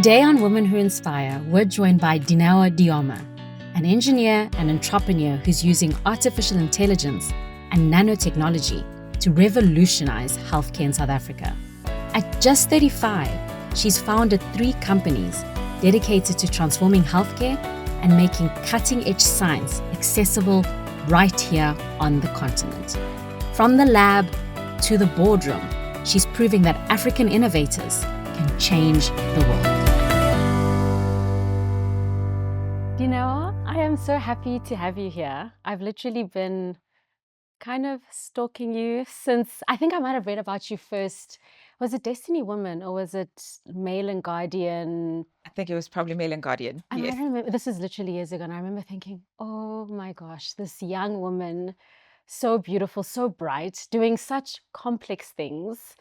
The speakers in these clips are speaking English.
Today on Women Who Inspire, we're joined by Dineo Lioma, an engineer and entrepreneur who's using artificial intelligence and nanotechnology to revolutionize healthcare in South Africa. At just 35, she's founded 3 companies dedicated to transforming healthcare and making cutting-edge science accessible right here on the continent. From the lab to the boardroom, she's proving that African innovators can change the world. Dineo, I am so happy to have you here. I've literally been kind of stalking you since, I think I might have read about you first. Was it Destiny Woman or was it Mail and Guardian? I think it was probably Mail and Guardian. And Yes. I remember, this is literally years ago, and I remember thinking, oh my gosh, this young woman, so beautiful, so bright, doing such complex things.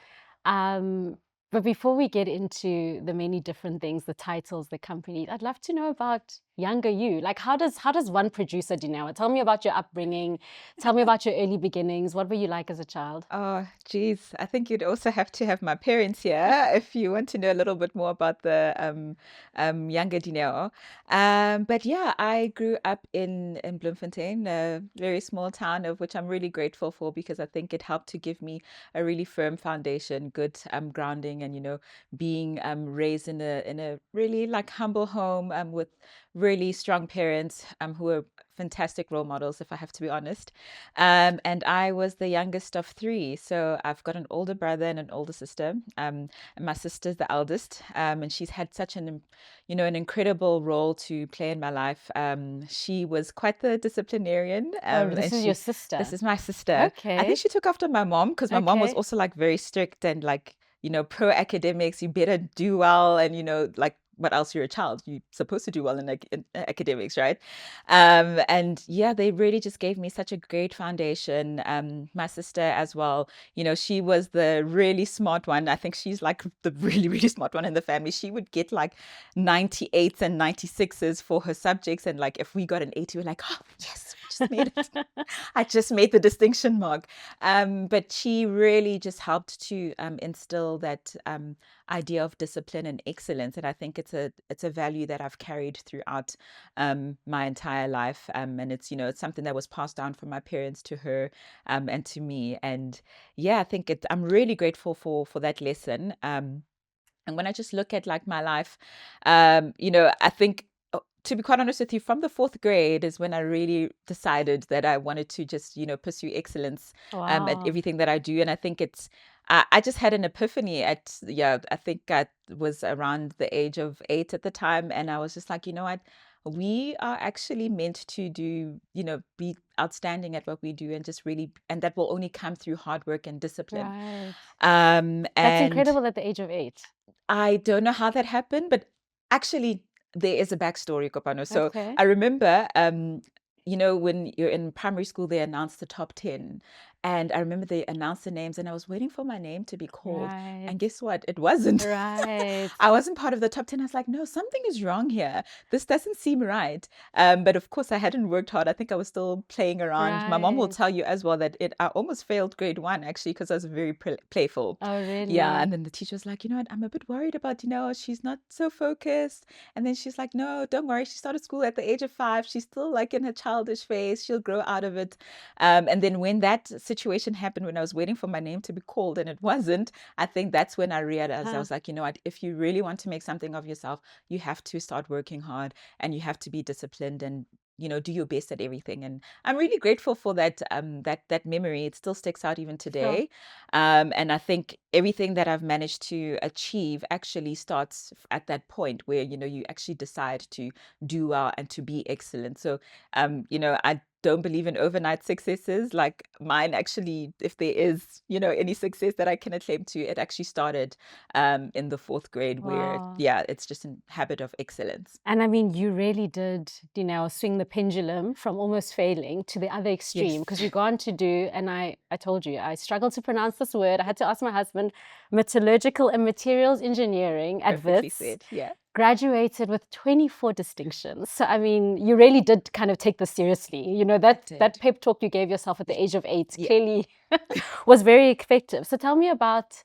But before we get into the many different things, the titles, the company, I'd love to know about younger you. Like, how does one producer do now? Tell me about your upbringing. Tell me about your early beginnings. What were you like as a child? Oh, geez. I think you'd also have to have my parents here if you want to know a little bit more about the younger Dineo. But yeah, I grew up in Bloemfontein, a very small town of which I'm really grateful for because I think it helped to give me a really firm foundation, good grounding, and being raised in a really like humble home with really strong parents who were fantastic role models, if I have to be honest. And I was the youngest of 3. So I've got an older brother and an older sister. And my sister's the eldest. And she's had such an incredible role to play in my life. She was quite the disciplinarian. This And is your sister. this is my sister. I Okay. think she took after my mom because my mom was Okay. also like very strict and like, pro academics. You better do well. And, like, what else? You're a child. You're supposed to do well in academics, right? And yeah, they really just gave me such a great foundation. My sister as well, she was the really smart one. I think she's like the really, really smart one in the family. She would get like 98s and 96s for her subjects. And like, if we got an 80, we're like, oh, yes, we just made it. I just made the distinction mark. But she really just helped to instill that idea of discipline and excellence. And I think it's a value that I've carried throughout my entire life. And it's something that was passed down from my parents to her and to me. And yeah, I think I'm really grateful for that lesson. And when I just look at like my life, I think, to be quite honest with you, from the 4th grade is when I really decided that I wanted to just, pursue excellence at Wow. everything that I do. And I think I just had an epiphany I think I was around the age of 8 at the time. And I was just like, you know what? We are actually meant to do, be outstanding at what we do and just really, and that will only come through hard work and discipline. Right. That's That's incredible at the age of 8. I don't know how that happened, but actually there is a backstory, Kopano. So Okay. I remember, when you're in primary school, they announced the top 10. And I remember they announced the names and I was waiting for my name to be called. Right. And guess what? It wasn't. Right. I wasn't part of the top 10. I was like, no, something is wrong here. This doesn't seem right. But of course, I hadn't worked hard. I think I was still playing around. My mom will Right. tell you as well that I almost failed grade 1 actually because I was very playful. Oh, really? Yeah, and then the teacher was like, you know what, I'm a bit worried about, she's not so focused. And then she's like, no, don't worry. She started school at the age of 5. She's still like in her childish phase. She'll grow out of it. And then when that situation happened, when I was waiting for my name to be called and it wasn't, I think that's when I realized, I was like, you know what, if you really want to make something of yourself, you have to start working hard and you have to be disciplined and do your best at everything. And I'm really grateful for that that memory. It still sticks out even Sure. today. And I think everything that I've managed to achieve actually starts at that point where you actually decide to do well and to be excellent. So I don't believe in overnight successes like mine. Actually, if there is any success that I can claim to, it actually started in the 4th grade where Wow. it's just a habit of excellence. And I mean, you really did, swing the pendulum from almost failing to the other extreme, because Yes. you've gone to do, and I told you, I struggled to pronounce this word. I had to ask my husband, metallurgical and materials engineering at Perfectly WITS. said. Yeah. Graduated with 24 distinctions. So, I mean, you really did kind of take this seriously. That did. pep talk you gave yourself at the age of 8 Yeah. clearly was very effective. So tell me about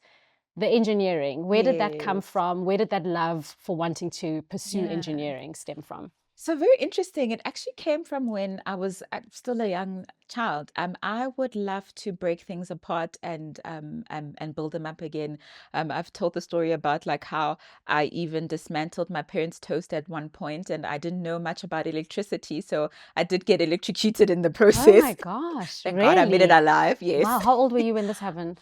the engineering, where did that come Yes. from? Where did that love for wanting to pursue Yeah. engineering stem from? So very interesting. It actually came from when I was still a young child. I would love to break things apart and build them up again. I've told the story about like how I even dismantled my parents' toast at one point, and I didn't know much about electricity, so I did get electrocuted in the Oh my process. gosh, Thank God I made it really? alive. Wow, Yes. how old were you when this happened?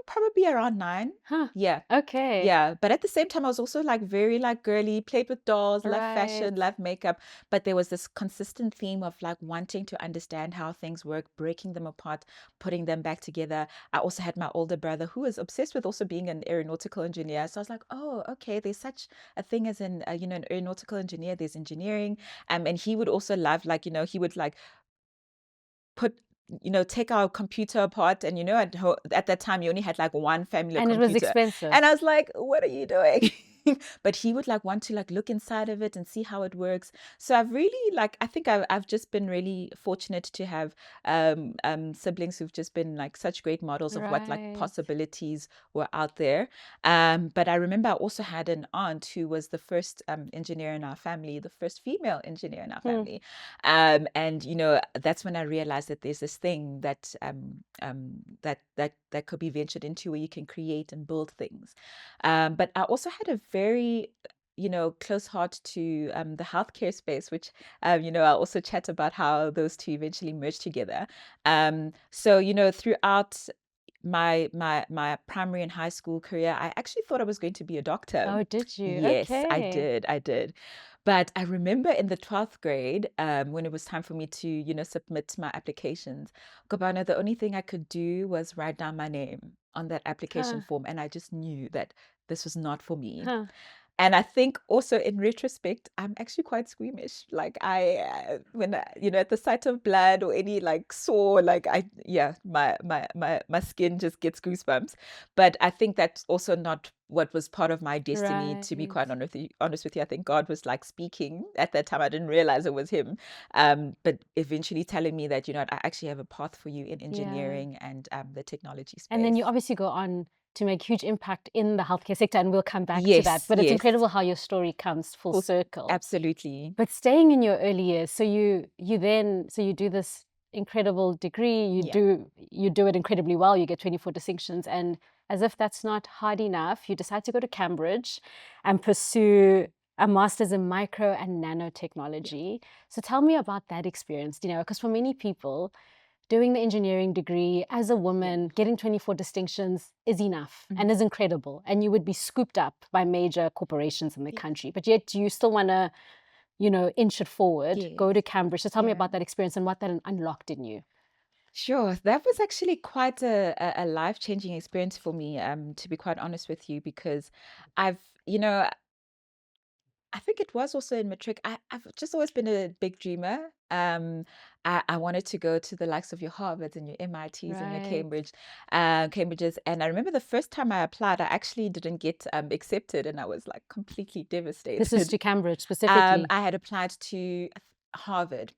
Probably around 9. Huh, Yeah. okay, Yeah, but at the same time, I was also like very like girly, played with dolls, loved right. fashion, loved makeup. But there was this consistent theme of like wanting to understand how things work, breaking them apart, putting them back together. I also had my older brother who was obsessed with also being an aeronautical engineer. So I was like, oh, okay, there's such a thing as an aeronautical engineer. There's engineering, and he would also love like he would like put take our computer apart, and at that time you only had like one family And it was computer, expensive. and I was like, what are you doing? But he would like want to like look inside of it and see how it works. So I've really like I think I've just been really fortunate to have siblings who've just been like such great models of what like Right. possibilities were out there. But I remember I also had an aunt who was the first engineer in our family, the first female engineer in our Hmm. family. And that's when I realized that there's this thing that could be ventured into where you can create and build things. But I also had a very close heart to the healthcare space, which I'll also chat about how those two eventually merged together. So throughout my primary and high school career, I actually thought I was going to be a doctor. Oh, did you? Yes, I Okay. did. I did. But I remember in the 12th grade, when it was time for me to, submit my applications, Gabana, the only thing I could do was write down my name on that application Huh, form. And I just knew that this was not for me. huh. And I think also in retrospect, I'm actually quite squeamish. Like when at the sight of blood or any like sore, like my skin just gets goosebumps. But I think that's also not what was part of my destiny, to be Right. quite honest with you. I think God was like speaking at that time. I didn't realize it was him. But eventually telling me that, I actually have a path for you in Yeah. engineering and the technology And then space. you obviously go on to make huge impact in the healthcare sector, and we'll come back to that. Yes, But it's yes. incredible how your story comes full Full, circle. absolutely. But staying in your early years, so you do this incredible degree, Yeah. you do it incredibly well, you get 24 distinctions, and as if that's not hard enough, you decide to go to Cambridge and pursue a master's in micro and Yeah. nanotechnology. So tell me about that experience, because for many people, doing the engineering degree as a Yeah. woman, getting 24 distinctions is enough Mhm. and is incredible. And you would be scooped up by major corporations in the Yes. country. But yet you still want to, inch it forward, Yes. go to Cambridge. So tell me Yeah. about that experience and what that unlocked in you. Sure. That was actually quite a life-changing experience for me, to be quite honest with you, because I've, I think it was also in matric. I've just always been a big dreamer. I wanted to go to the likes of your Harvards and your MITs and your Right. Cambridges. And I remember the first time I applied, I actually didn't get accepted, and I was like completely This is devastated. to Cambridge specifically. I had applied to Harvard.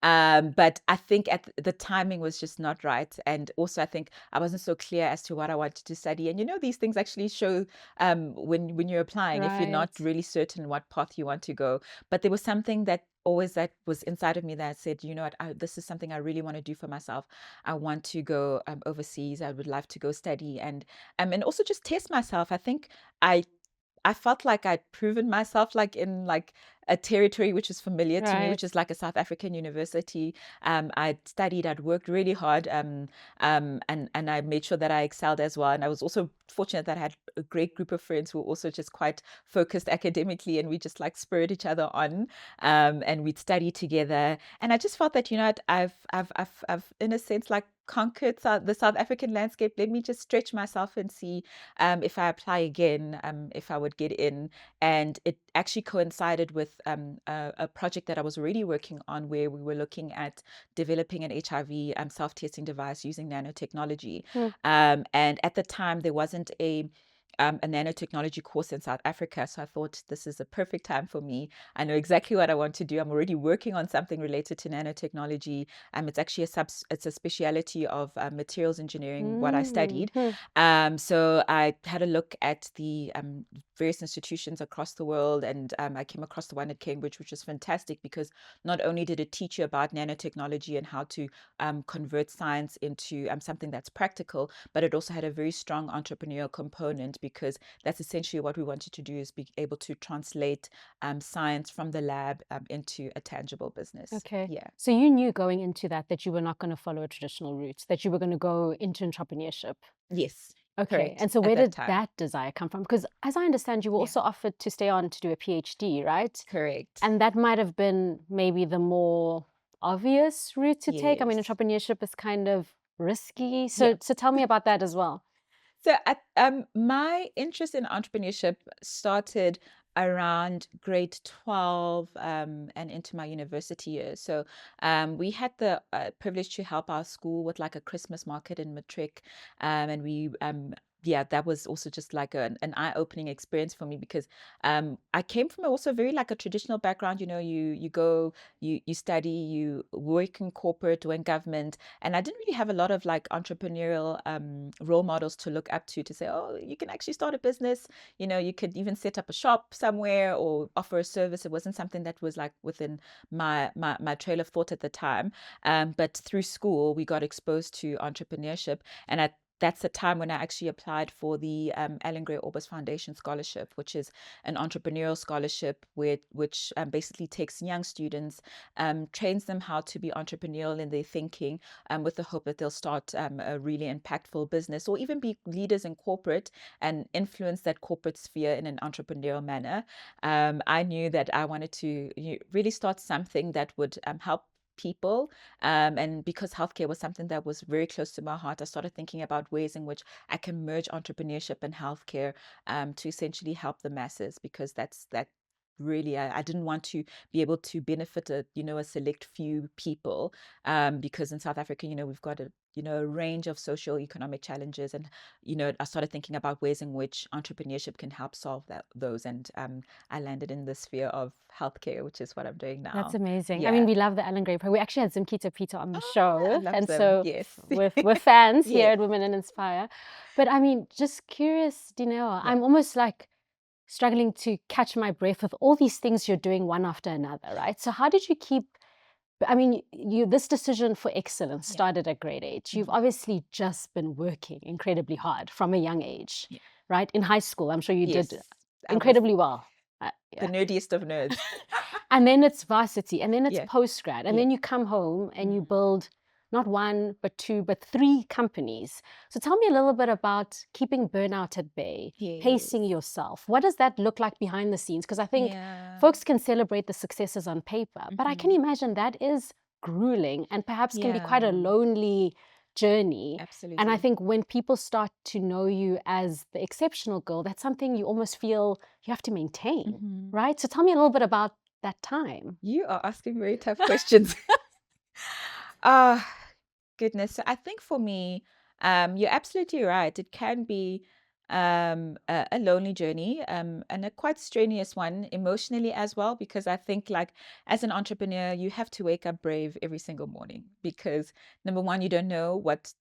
But I think the timing was just not right. And also, I think I wasn't so clear as to what I wanted to study. And these things actually show when you're applying, if you're not Right. really certain what path you want to go. But there was something that was inside of me that said, you know what, this is something I really want to do for myself. I want to go overseas. I would love to go study and also just test myself. I think I felt like I'd proven myself like in like a territory which is familiar to me, which Right. is like a South African university. I'd studied, I'd worked really hard, and I made sure that I excelled as well. And I was also fortunate that I had a great group of friends who were also just quite focused academically, and we just like spurred each other on, and we'd study together. And I just felt that I've in a sense like conquered the South African landscape. Let me just stretch myself and see if I apply again, if I would get in. And it actually coincided with a project that I was already working on where we were looking at developing an HIV self-testing device using nanotechnology. Hmm. And at the time, there wasn't a nanotechnology course in South Africa. So I thought this is a perfect time for me. I know exactly what I want to do. I'm already working on something related to nanotechnology. It's actually it's a speciality of materials engineering, what I studied. Mhm. So I had a look at the various institutions across the world, and I came across the one at Cambridge, which was fantastic because not only did it teach you about nanotechnology and how to convert science into something that's practical, but it also had a very strong entrepreneurial component, because that's essentially what we wanted to do, is be able to translate science from the lab into a tangible business. Okay. Yeah. So you knew going into that you were not going to follow a traditional route, that you were going to go into entrepreneurship. Yes. Okay. Correct. And so At where that did time. that desire come from? Because as I understand, you were Yeah. also offered to stay on to do a PhD, right? Correct. And that might have been maybe the more obvious route to take. I mean, Yes. entrepreneurship is kind of risky. Yeah. So tell me about that as well. So my interest in entrepreneurship started around grade 12 and into my university years. So we had the privilege to help our school with like a Christmas market in Matric. And we, yeah, that was also just like an eye-opening experience for me, because I came from also very like a traditional background. You go, you study, you work in corporate or in government, and I didn't really have a lot of like entrepreneurial role models to look up to say, oh, you can actually start a business. You could even set up a shop somewhere or offer a service. It wasn't something that was like within my trail of thought at the time. But through school, we got exposed to entrepreneurship, and that's the time when I actually applied for the Alan Gray Orbis Foundation Scholarship, which is an entrepreneurial scholarship which basically takes young students, trains them how to be entrepreneurial in their thinking, with the hope that they'll start a really impactful business, or even be leaders in corporate and influence that corporate sphere in an entrepreneurial manner. I knew that I wanted to really start something that would help people. And because healthcare was something that was very close to my heart, I started thinking about ways in which I can merge entrepreneurship and healthcare to essentially help the masses, because that really, I didn't want to be able to benefit a select few people, because in South Africa, we've got a range of socio-economic challenges, and I started thinking about ways in which entrepreneurship can help solve those, and I landed in the sphere of healthcare, which is what I'm doing That's now. amazing. I mean, Yeah. we love the Alan Gray program. We actually had Zimkita Peter on the I show. love And them. so Yes. we're fans here Yes. at Women and Inspire. But I mean, just curious, Dineo, Yeah. I'm almost like struggling to catch my breath with all these things you're doing one after another, right? So how did you keep, I mean, this decision for excellence Yeah. started at grade 8. You've Mhm. obviously just been working incredibly hard from a young age, Yeah. right? In high school, I'm sure you Yes. did I was incredibly well. the Yeah. nerdiest of nerds. And then it's varsity, and then it's Yeah. postgrad, and Yeah. then you come home and you Mhm. build not one, but two, but 3 companies. So tell me a little bit about keeping burnout at bay, Yes. pacing yourself. What does that look like behind the scenes? Because I think Yeah. folks can celebrate the successes on paper, but I can Mhm. imagine that is grueling and perhaps can be quite a Yeah. lonely journey. And I Absolutely. think when people start to know you as the exceptional girl, that's something you almost feel you have to maintain, Mhm. right? So tell me a little bit about that time. You are asking very tough questions. Ah, goodness. So I think for me, you're absolutely right. It can be a lonely journey, and a quite strenuous one emotionally as well, because I think like as an entrepreneur, you have to wake up brave every single morning, because number one, you don't know what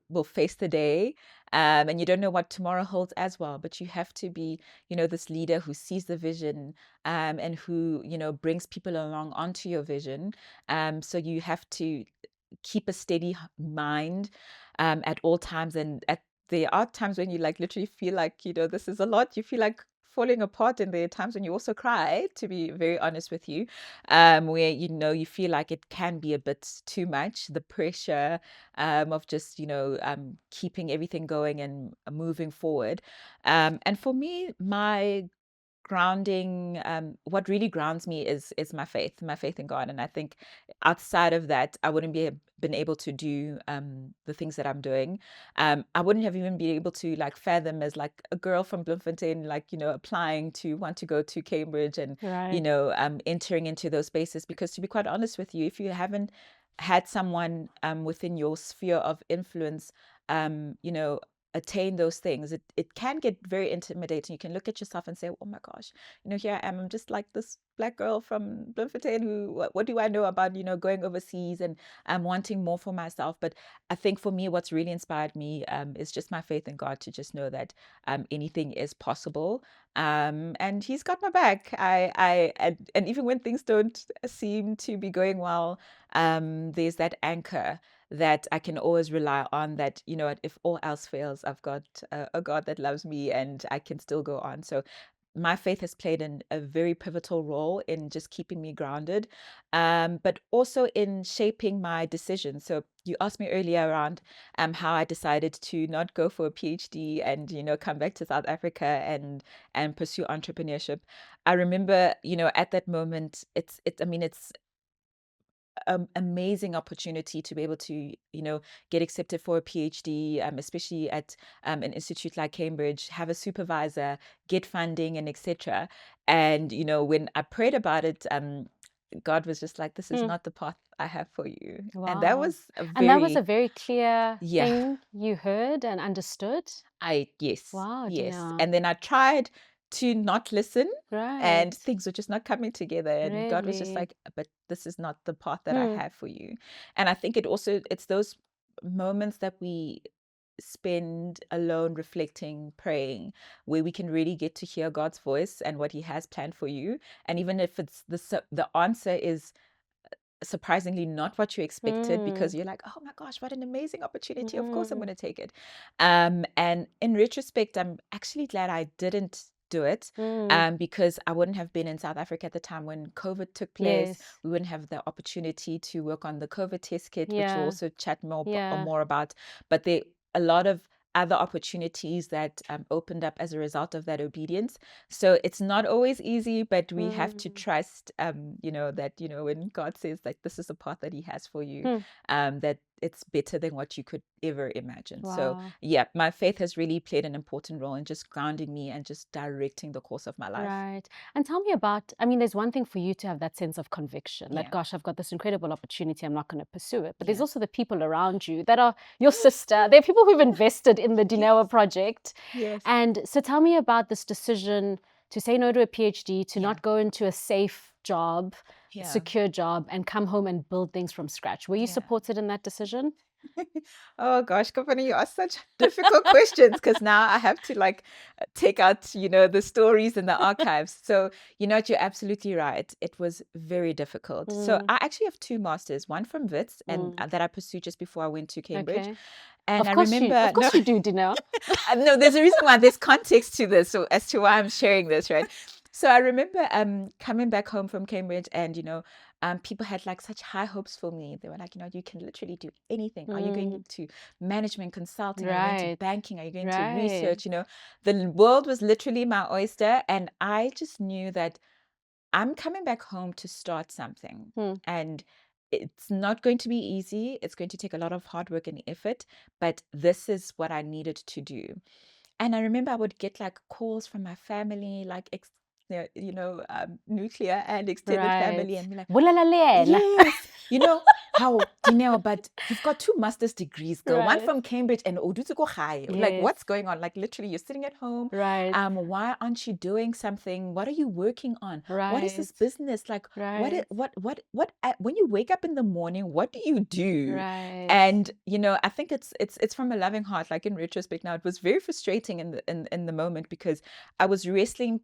will face the day, and you don't know what tomorrow holds as well. But you have to be this leader who sees the vision, and who brings people along onto your vision. So you have to keep a steady mind at all times. And there are times when you like literally feel like, this is a lot. You feel like falling apart. And there are times when you also cry, to be very honest with you, where, you feel like it can be a bit too much, the pressure of just, keeping everything going and moving forward. And for me, what really grounds me is my faith in God. And I think outside of that, I wouldn't been able to do the things that I'm doing. I wouldn't have even been able to like fathom as like a girl from Bloemfontein, like applying to want to go to Cambridge, and Right. entering into those spaces. Because to be quite honest with you, if you haven't had someone within your sphere of influence, attain those things, it can get very intimidating. You can look at yourself and say, oh my gosh, here I am, I'm just like this black girl from Bloemfontein who, what do I know about, going overseas, and I'm wanting more for myself. But I think for me, what's really inspired me is just my faith in God, to just know that anything is possible. And he's got my back. And even when things don't seem to be going well, there's that anchor that I can always rely on, that, if all else fails, I've got a God that loves me, and I can still go on. So my faith has played a very pivotal role in just keeping me grounded, but also in shaping my decisions. So you asked me earlier around how I decided to not go for a PhD and, come back to South Africa and pursue entrepreneurship. I remember, at that moment, it's amazing opportunity to be able to, get accepted for a PhD, especially at an institute like Cambridge, have a supervisor, get funding, and etc. And when I prayed about it, God was just like, "This is not the path I have for you." And that Wow. was And that was a very clear yeah. thing you heard and understood? Yes, Wow, yes. Dineo. And then I tried to not listen, and Right. things were just not coming together. And God was just Really? like, "But this is not the path that I have for you." And I think it's those moments that we spend alone, reflecting, praying, where we can really get to hear God's voice and what He has planned for you. And even if it's the answer is surprisingly not what you expected, because you're like, oh my gosh, what an amazing opportunity, of course I'm going to take it. And in retrospect, I'm actually glad I didn't do it, because I wouldn't have been in South Africa at the time when COVID took place. Yes. We wouldn't have the opportunity to work on the COVID test kit, which we'll Yeah. also chat Yeah. more about. But there a lot of other opportunities that opened up as a result of that obedience. So it's not always easy, but we have to trust, that, when God says, like, this is the path that He has for you, that it's better than what you could ever imagine. So Wow. yeah, my faith has really played an important role in just grounding me and just directing the course of my life. Right. And tell me about, there's one thing for you to have that sense of conviction, that, Yeah. gosh, I've got this incredible opportunity, I'm not going to pursue it. But there's Yeah. also the people around you that are your sister. There are people who've invested in the Dineo project. Yes. And so tell me about this decision to say no to a PhD, to Yeah. not go into a safe job, Yeah. secure job, and come home and build things from scratch. Were you Yeah. supported in that decision? Oh gosh, Company, you ask such difficult questions, because now I have to take out, the stories and the archives. So, you're absolutely right. It was very difficult. So I actually have two masters, one from Wits and that I pursued just before I went to Cambridge. Okay. And Of I course remember, you do, Dineo. no, there's a reason why, there's context to this, so as to why I'm sharing this, right? So I remember coming back home from Cambridge, and people had like such high hopes for me. They were like, you can literally do anything. Are you going into management consulting? Are you going to Right. banking? Are you going to Right. research? The world was literally my oyster, and I just knew that I'm coming back home to start something. And it's not going to be easy. It's going to take a lot of hard work and effort, but this is what I needed to do. And I remember I would get like calls from my family, like nuclear and extended family, Right. and be like, Bulalalela. yes, how, Dineo, but you've got two master's degrees, girl, one Right. from Cambridge and Odutuko High. Like, Yes. what's going on? Like, literally, you're sitting at home. Right. Why aren't you doing something? What are you working on? What is this Right. business? Like, Right. when you wake up in the morning, what do you do? Right. And I think it's from a loving heart. Like, in retrospect now, it was very frustrating in the moment, because I was wrestling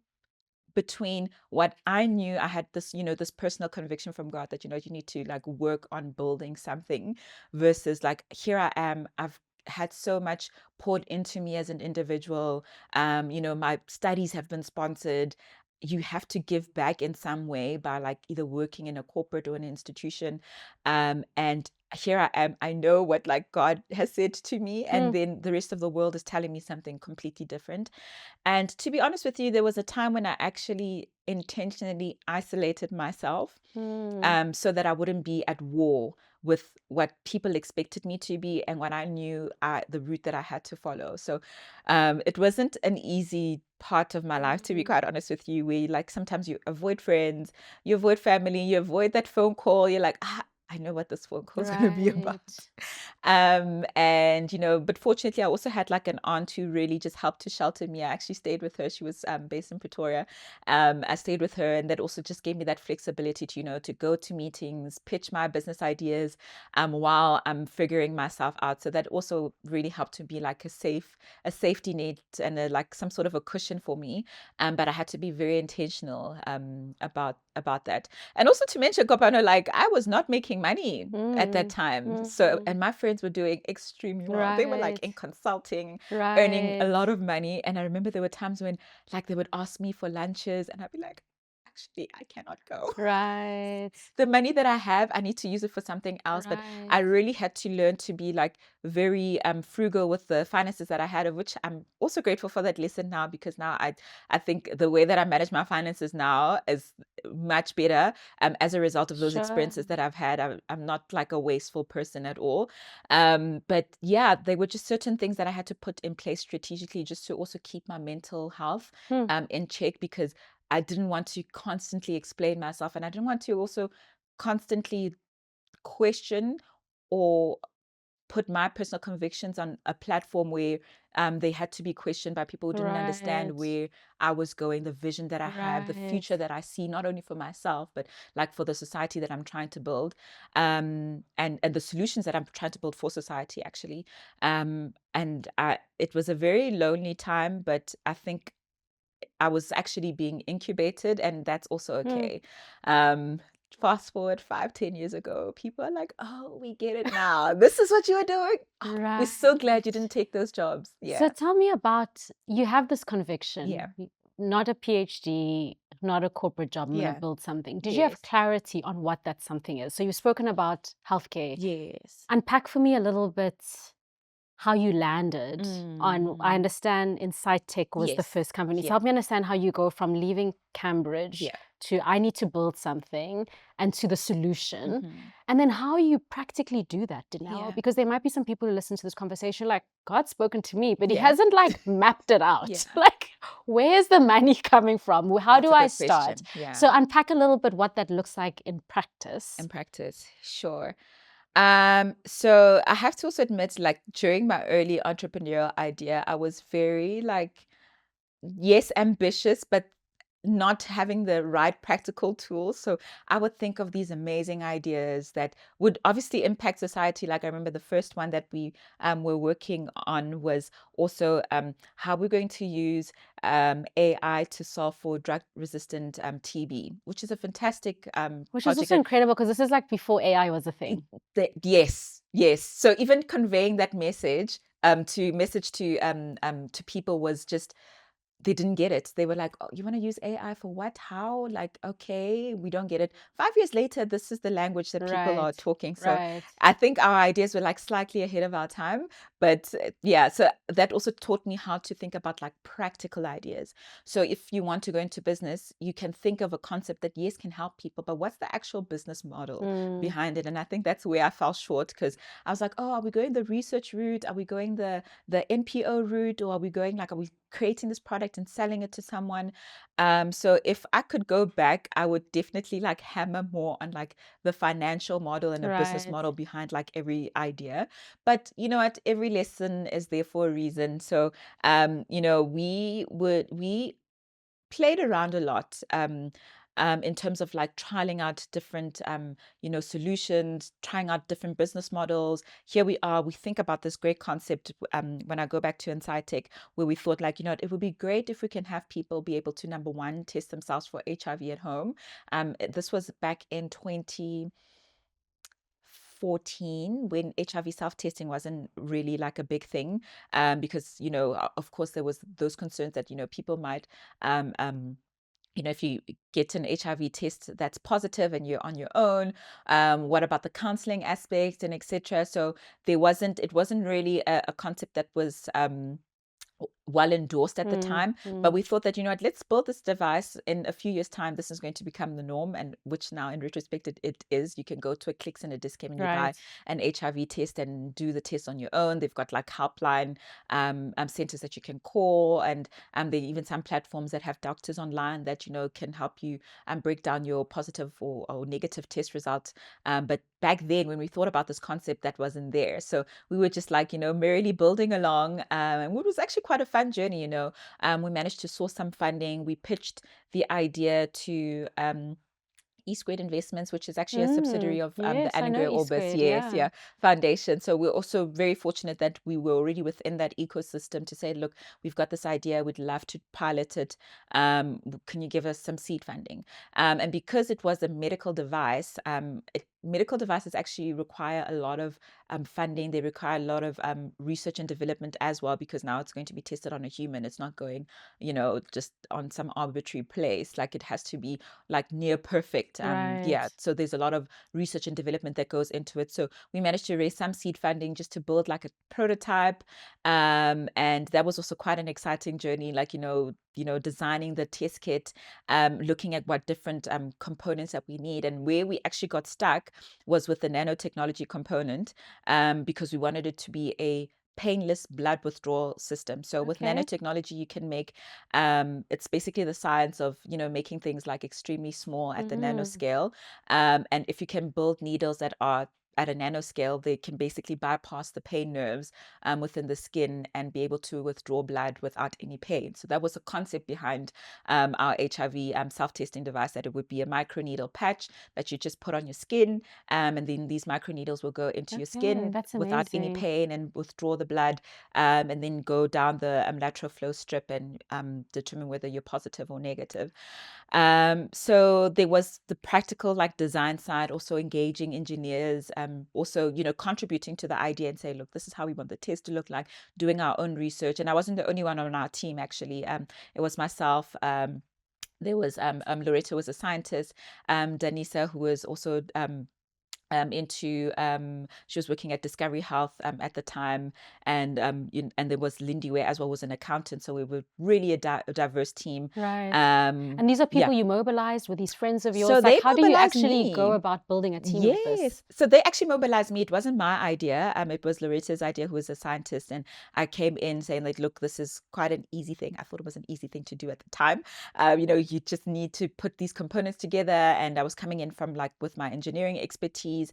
between what I knew I had, this this personal conviction from God that you need to like work on building something, versus like, here I am, I've had so much poured into me as an individual. My studies have been sponsored. You have to give back in some way by like either working in a corporate or an institution. And here I am, I know what like God has said to me, and then the rest of the world is telling me something completely different. And to be honest with you, there was a time when I actually intentionally isolated myself, so that I wouldn't be at war with what people expected me to be and what I knew the route that I had to follow. So it wasn't an easy part of my life, to be quite honest with you, where like sometimes you avoid friends, you avoid family, you avoid that phone call. You're like, I know what this phone call is going to be about. Right. And but fortunately I also had like an aunt who really just helped to shelter me. I actually stayed with her. She was based in Pretoria. I stayed with her, and that also just gave me that flexibility to to go to meetings, pitch my business ideas while I'm figuring myself out. So that also really helped to be like a safety net and like some sort of a cushion for me. But I had to be very intentional about that. And also to mention, Kopano, like I was not making money at that time. So, Mhm. and my friends were doing extremely well. They were like Right. in consulting, earning a Right. lot of money. And I remember there were times when like they would ask me for lunches and I'd be like, actually, I cannot go. Right. The money that I have, I need to use it for something else. But I Right. really had to learn to be like very frugal with the finances that I had, of which I'm also grateful for that lesson now, because now I think the way that I manage my finances now is much better as a result of those Sure. experiences that I've had. I'm not like a wasteful person at all. But yeah, there were just certain things that I had to put in place strategically just to also keep my mental health Hmm. in check, because I didn't want to constantly explain myself, and I didn't want to also constantly question or put my personal convictions on a platform where they had to be questioned by people who didn't understand Right. where I was going, the vision that I have, the Right. future that I see, not only for myself, but like for the society that I'm trying to build, and the solutions that I'm trying to build for society, actually. It was a very lonely time, but I think I was actually being incubated, and that's also Hmm. okay. Um, Fast forward 5, 10 years ago, people are like, "Oh, we get it now. This is what you were doing. Oh, we're so glad you Right. didn't take those jobs." So Yeah, tell me about, you have this yeah, conviction, not a PhD, not a corporate job, I'm going to yeah. build something. Did you have Yes, clarity on what that something is? So you've spoken about healthcare. yes. Unpack for me a little bit how you landed on, I Mm, understand Insight Tech was the yes, first company. So yeah, help me understand how you go from leaving Cambridge yeah. to I need to build something and to the solution. Hmm. And then how you practically do that, Dineo, Yeah, because there might be some people who listen to this conversation like, God's spoken to me, but he yeah, hasn't like mapped it out. yeah. Like, where's the money coming from? How That's do a I good start? question. Yeah. So unpack a little bit what that looks like in practice. In practice, sure. So I have to also admit, like during my early entrepreneurial idea, I was very like, yes, ambitious, but not having the right practical tools. So I would think of these amazing ideas that would obviously impact society. Like I remember the first one that we were working on was also how we're going to use AI to solve for drug-resistant TB, which is a fantastic Which is project also that incredible because this is like before AI was a Y- thing. yes, yes. So even conveying that message to people was just, they didn't get it. They were like, "Oh, you want to use AI for what? How?" Like, okay, we don't get it. 5 years later, this is the language that people are Right. talking. So Right. I think our ideas were like slightly ahead of our time. But yeah, so that also taught me how to think about like practical ideas. So if you want to go into business, you can think of a concept that, yes, can help people, but what's the actual business model Mm, behind it? And I think that's where I fell short, because I was like, oh, are we going the research route? Are we going the NPO route, or are we creating this product and selling it to someone? So if I could go back, I would definitely like hammer more on like the financial model and a business right. model behind like every idea. But you know what? Every lesson is there for a reason. So we played around a lot. In terms of like trialing out different solutions, trying out different business models. Here we are, we think about this great concept when I go back to Inside Tech, where we thought like, it would be great if we can have people be able to, number one, test themselves for HIV at home. This was back in 2014, when HIV self-testing wasn't really like a big thing, because of course there was those concerns that people might if you get an HIV test that's positive and you're on your own, what about the counseling aspect and etc. So it wasn't really a concept that was well endorsed at the time, but we thought that, you know what, let's build this device. In a few years' time, this is going to become the norm, and which now in retrospect it is. You can go to a clicks and a discount and you buy Right. an HIV test and do the test on your own. They've got like helpline centers that you can call, and there are even some platforms that have doctors online that, you know, can help you break down your positive or negative test results. But back then, when we thought about this concept, that wasn't there. So we were just like, you know, merrily building along. And it was actually quite a fun journey, you know. We managed to source some funding. We pitched the idea to E Squared Investments, which is actually a subsidiary of the Yes, I know Annenberg E Orbis, squared. yes, Yeah. yeah, foundation. So we're also very fortunate that we were already within that ecosystem to say, look, we've got this idea, we'd love to pilot it. Can you give us some seed funding? And because it was a medical device, medical devices actually require a lot of funding. They require a lot of research and development as well, because now it's going to be tested on a human. It's not going, you know, just on some arbitrary place. Like it has to be like near perfect. Yeah, Right. so there's a lot of research and development that goes into it. So we managed to raise some seed funding just to build like a prototype, and that was also quite an exciting journey. Like, designing the test kit, looking at what different components that we need, and where we actually got stuck was with the nanotechnology component, because we wanted it to be a painless blood withdrawal system. So with Okay. nanotechnology, you can make it's basically the science of, making things like extremely small at the nanoscale. And if you can build needles that are at a nanoscale, they can basically bypass the pain nerves within the skin and be able to withdraw blood without any pain. So that was the concept behind our HIV self-testing device, that it would be a microneedle patch that you just put on your skin, and then these microneedles will go into your Okay, skin that's without any amazing. pain and withdraw the blood, and then go down the lateral flow strip and determine whether you're positive or negative. So there was the practical, like, design side, also engaging engineers, also, contributing to the idea and say, look, this is how we want the test to look like, doing our own research. And I wasn't the only one on our team, actually. It was myself. There was Loretta was a scientist, Danisa, who was also she was working at Discovery Health at the time, and and there was Lindy Ware as well, was an accountant. So we were really a diverse team. Right. Um, And these are yeah, people you mobilized with these friends of so yours. Like, they how do you mobilized actually go me. about building a team like this? Yes. So they actually mobilized me. It wasn't my idea. It was Loretta's idea, who was a scientist. And I came in saying, like, look, this is quite an easy thing. I thought it was an easy thing to do at the time. You just need to put these components together. And I was coming in from, like, with my engineering expertise.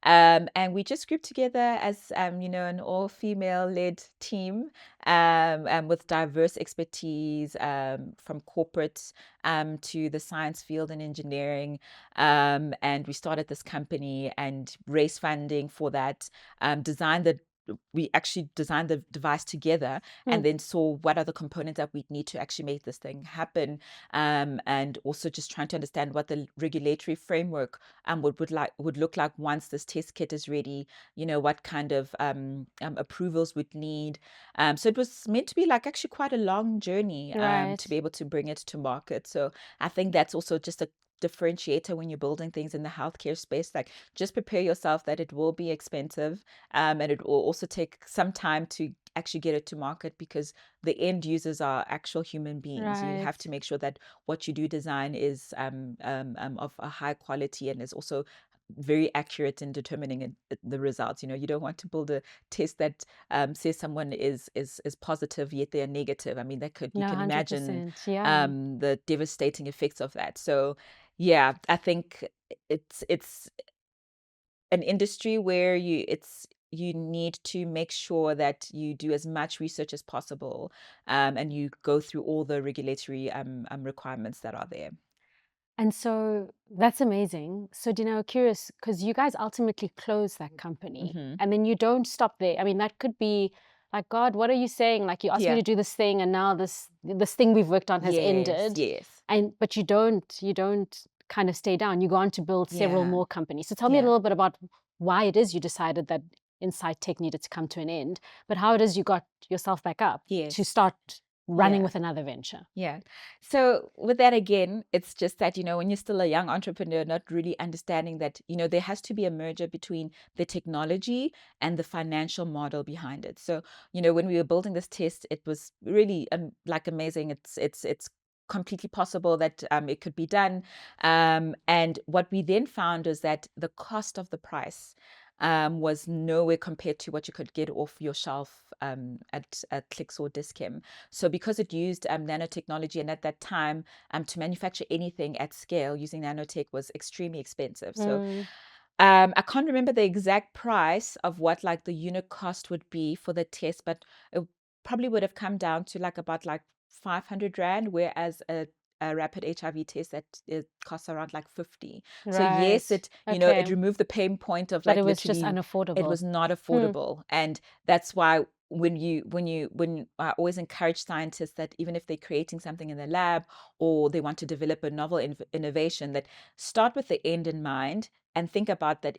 And we just grouped together as, an all-female led team, with diverse expertise, from corporate to the science field and engineering. And we started this company and raised funding for that, designed the we actually designed the device together, and then saw what are the components that we need to actually make this thing happen, and also just trying to understand what the regulatory framework would look like once this test kit is ready. What kind of approvals we'd need. So it was meant to be, like, actually quite a long journey, Right. to be able to bring it to market. So I think that's also just a differentiator when you're building things in the healthcare space. Like, just prepare yourself that it will be expensive, and it will also take some time to actually get it to market, because the end users are actual human beings. You have to Right. make sure that what you do design is of a high quality, and is also very accurate in determining the results. You don't want to build a test that says someone is positive yet they're negative. I mean, you No, can imagine 100%. Yeah. the devastating effects of that. So yeah, I think it's an industry where you need to make sure that you do as much research as possible, and you go through all the regulatory requirements that are there. And so that's amazing. So, Dino, curious, because you guys ultimately close that company Hmm. and then you don't stop there. I mean, that could be like, God, what are you saying? Like, you asked me Yeah. to do this thing, and now this thing we've worked on has Yes. ended. Yes. But you don't kind of stay down. You go on to build several Yeah. more companies. So tell me a Yeah. little bit about why it is you decided that Insight Tech needed to come to an end, but how it is you got yourself back up to Yes. start running Yeah. with another venture. Yeah. So with that, again, it's just that, when you're still a young entrepreneur, not really understanding that, there has to be a merger between the technology and the financial model behind it. So, when we were building this test, it was really like amazing. It's completely possible that it could be done. And what we then found is that the cost of the price was nowhere compared to what you could get off your shelf at Clicks or Dischem. So because it used nanotechnology, and at that time, to manufacture anything at scale using nanotech was extremely expensive. So I can't remember the exact price of what like the unit cost would be for the test, but it probably would have come down to like about like 500 Rand, whereas a rapid HIV test that it costs around like 50. So yes, Right. it Okay. removed the pain point of But like it was just literally it was unaffordable. not affordable. And that's why when I always encourage scientists that even if they're creating something in the lab or they want to develop a novel innovation, that start with the end in mind and think about that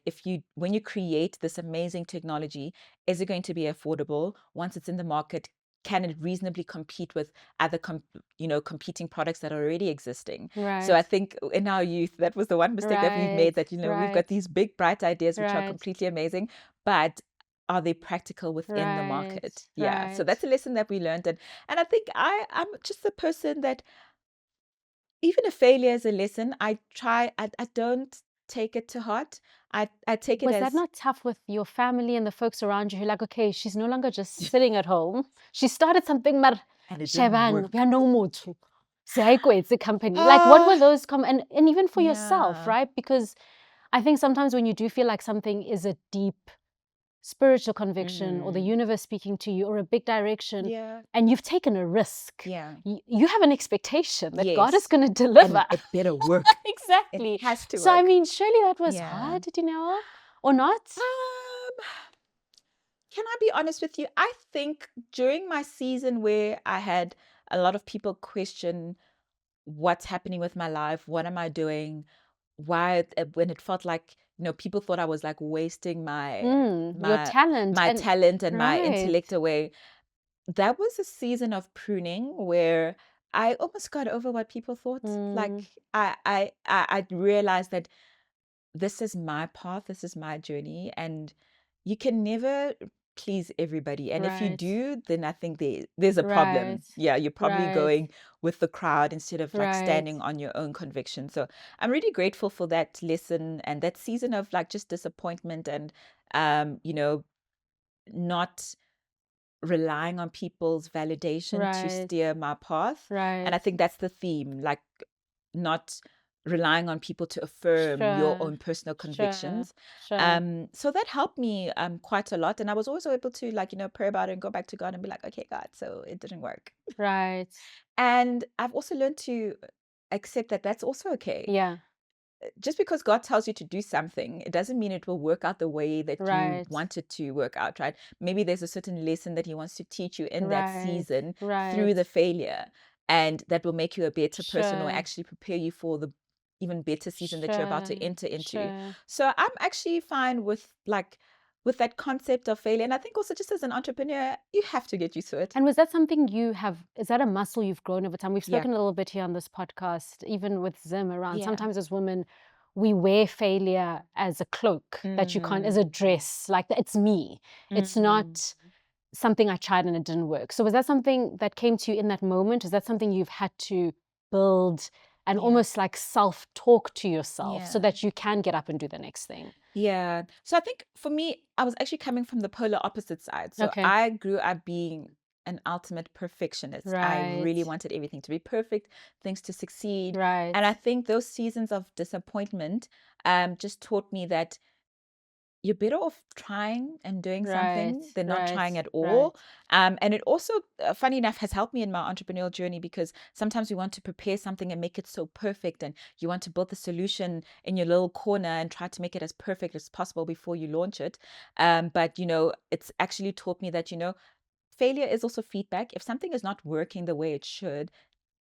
when you create this amazing technology, is it going to be affordable once it's in the market? Can it reasonably compete with other competing products that are already existing? So I Right. think in our youth, that was the one mistake that we've Right. made, that we've got Right. these big bright ideas which are Right. completely amazing, but are they practical within the Right. market? Yeah. So Right. that's a lesson that we learned. And I think I'm just the person that even a failure is a lesson. I don't take it to heart. I take it Was that as, not tough with your family and the folks around you who are like, okay, she's no longer just sitting at home. She started something, but and it didn't Sheban, we work. are no more to say it's a company. Like, what were Ah, those and even for yourself, yeah. right? Because I think sometimes when you do feel like something is a deep spiritual conviction or the Mm, universe speaking to you or a big direction yeah. and you've taken a risk, Yeah. you have an expectation that God is Yes. going to And deliver. it better work. It Exactly. has to So, I work. mean, surely that was Yeah. hard, or not? Um, can I be honest with you? I think during my season where I had a lot of people question what's happening with my life, what am I doing, when it felt like people thought I was like wasting my Your my talent my and talent and my right, intellect away. That was a season of pruning where I almost got over what people thought. Like mm, I realized that this is my path, this is my journey, and you can never please everybody. And if you right, do, then I think there's a right, problem. Yeah, you're probably right, going with the crowd instead of like right, standing on your own conviction. So I'm really grateful for that lesson and that season of like just disappointment and not relying on people's validation to right, steer my path. And right. I think that's the theme, like not relying on people to affirm your Sure, own personal sure, convictions. sure. So that helped me quite a lot. And I was also able to like, pray about it and go back to God and be like, okay, God, so it didn't work. Right. And I've also learned to accept that that's also okay. Yeah, Just because God tells you to do something, it doesn't mean it will work out the way that you right, want it to work out, right? Maybe there's a certain lesson that He wants to teach you in that right, season through right. the failure, and that will make you a better person or Sure, actually prepare you for the even better season that you're about to sure, enter into. sure. So I'm actually fine with that concept of failure. And I think also just as an entrepreneur, you have to get used to it. And was that something is that a muscle you've grown over time? We've Yeah. spoken a little bit here on this podcast, even with Zim around. Yeah. Sometimes as women, we wear failure as a cloak that you can't, as a Mm. dress, like it's me. It's Mm. not something I tried and it didn't work. So was that something that came to you in that moment? Is that something you've had to build and Yeah. almost like self-talk to yourself so Yeah. that you can get up and do the next thing? Yeah. So I think for me, I was actually coming from the polar opposite side. So Okay. I grew up being an ultimate perfectionist. I Right. really wanted everything to be perfect, things to succeed. Right. And I think those seasons of disappointment just taught me that you're better off trying and doing Right. something than not Right. trying at Right. all. And it also, funny enough, has helped me in my entrepreneurial journey because sometimes we want to prepare something and make it so perfect, and you want to build the solution in your little corner and try to make it as perfect as possible before you launch it. But it's actually taught me that failure is also feedback. If something is not working the way it should,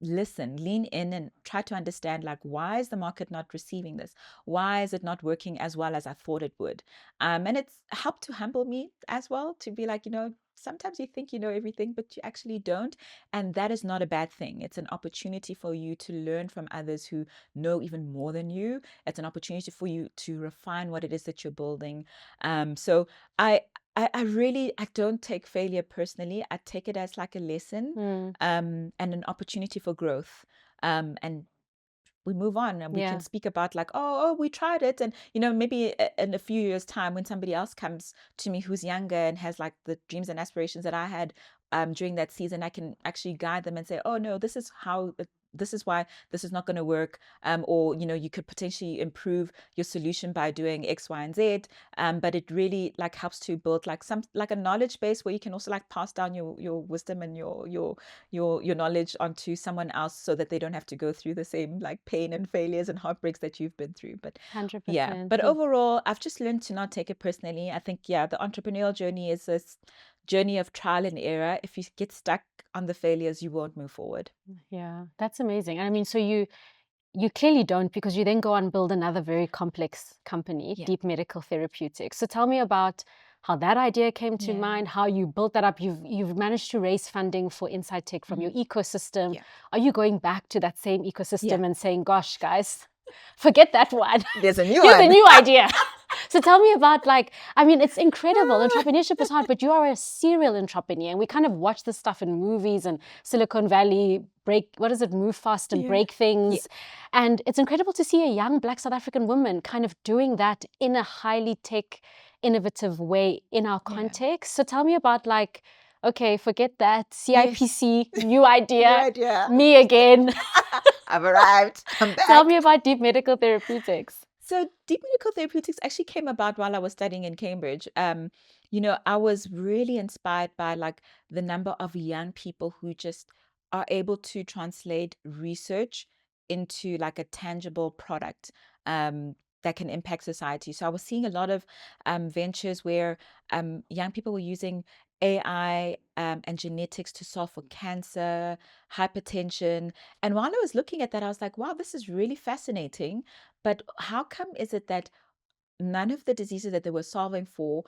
listen, lean in and try to understand, like, why is the market not receiving this? Why is it not working as well as I thought it would? And it's helped to humble me as well to be like, sometimes you think you know everything, but you actually don't. And that is not a bad thing. It's an opportunity for you to learn from others who know even more than you. It's an opportunity for you to refine what it is that you're building. So I, I really, I don't take failure personally. I take it as like a lesson, and an opportunity for growth. And we move on, and we can Yeah. speak about like, oh, we tried it. And, maybe in a few years' time, when somebody else comes to me who's younger and has like the dreams and aspirations that I had during that season, I can actually guide them and say, oh, no, this is how. This is why this is not going to work, or you could potentially improve your solution by doing X, Y, and Z. But it really like helps to build like a knowledge base where you can also like pass down your wisdom and your knowledge onto someone else, so that they don't have to go through the same like pain and failures and heartbreaks that you've been through. But yeah, 100%. but Yeah. overall, I've just learned to not take it personally. I think, yeah, the entrepreneurial journey is this journey of trial and error. If you get stuck on the failures, you won't move forward. Yeah, that's amazing. I mean, so you clearly don't, because you then go and build another very complex company, Yeah. Deep Medical Therapeutics. So tell me about how that idea came to Yeah. mind, how you built that up. You've managed to raise funding for Inside Tech from your ecosystem. Yeah. Are you going back to that same ecosystem Yeah. and saying, gosh, guys, forget that one. There's a new Here's a one. new idea. So tell me about, like, I mean, it's incredible. Entrepreneurship is hard, but you are a serial entrepreneur. And we kind of watch this stuff in movies and Silicon Valley, move fast and Yeah. break things. And it's incredible to see a young Black South African woman kind of doing that in a highly tech, innovative way in our Yeah. context. So tell me about, like, okay, forget that. Yes. CIPC, new idea, New idea. me again. I've arrived. I'm back. Tell me about Deep Medical Therapeutics. So Deep Medical Therapeutics actually came about while I was studying in Cambridge. I was really inspired by like the number of young people who just are able to translate research into like a tangible product that can impact society. So I was seeing a lot of ventures where young people were using AI and genetics to solve for cancer, hypertension. And while I was looking at that, I was like, wow, this is really fascinating. But how come is it that none of the diseases that they were solving for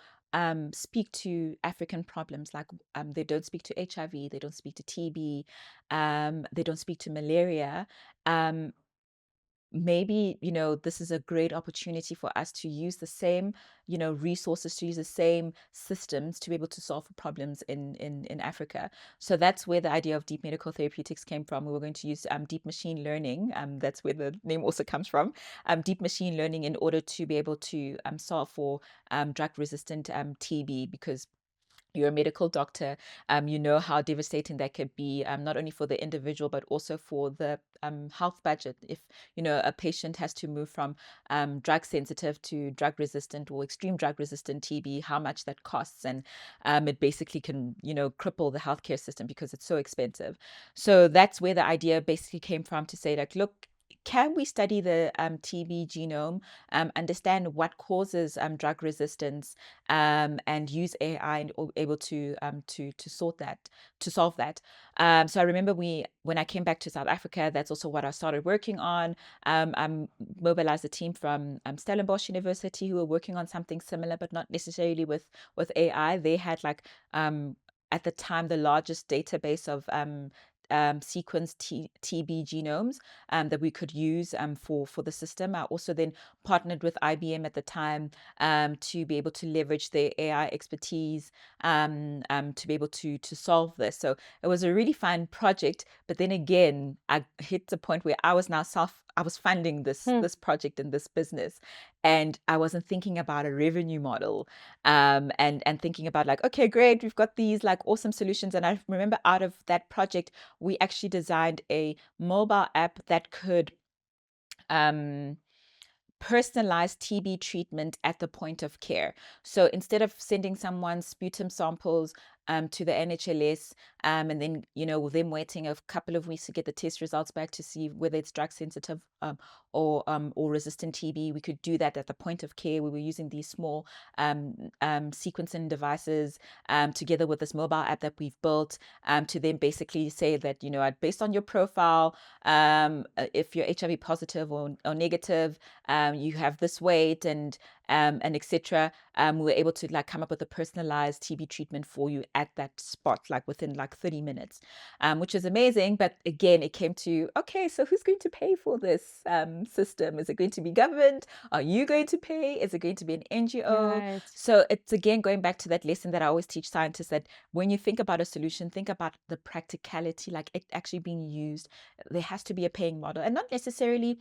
speak to African problems? Like they don't speak to HIV, they don't speak to TB, they don't speak to malaria. Maybe, this is a great opportunity for us to use the same, resources, to use the same systems to be able to solve problems in Africa. So that's where the idea of deep medical therapeutics came from. We were going to use deep machine learning. That's where the name also comes from. Deep machine learning in order to be able to solve for drug-resistant TB, because you're a medical doctor, you know how devastating that could be, not only for the individual, but also for the health budget. If, a patient has to move from drug sensitive to drug resistant or extreme drug resistant TB, how much that costs. And it basically can, cripple the healthcare system because it's so expensive. So that's where the idea basically came from, to say like, look, can we study the TB genome, understand what causes drug resistance, and use AI and able to solve that. So I remember when I came back to South Africa, that's also what I started working on. I mobilized a team from Stellenbosch University who were working on something similar, but not necessarily with AI. They had like at the time the largest database of sequenced TB genomes that we could use for the system. I also then partnered with IBM at the time to be able to leverage their AI expertise to be able to solve this. So it was a really fun project. But then again, I hit the point where I was funding this project and this business, and I wasn't thinking about a revenue model, and thinking about like, okay, great, we've got these like awesome solutions. And I remember out of that project, we actually designed a mobile app that could personalized TB treatment at the point of care. So instead of sending someone sputum samples to the NHLS, and then, them waiting a couple of weeks to get the test results back to see whether it's drug sensitive or resistant TB, we could do that at the point of care. We were using these small sequencing devices together with this mobile app that we've built to then basically say that, based on your profile, if you're HIV positive or negative, you have this weight, and and etc. We were able to like come up with a personalized TB treatment for you at that spot, like within like 30 minutes, which is amazing. But again, it came to, okay, so who's going to pay for this system? Is it going to be government? Are you going to pay? Is it going to be an NGO? Right. So it's again going back to that lesson that I always teach scientists, that when you think about a solution, think about the practicality, like it actually being used. There has to be a paying model, and not necessarily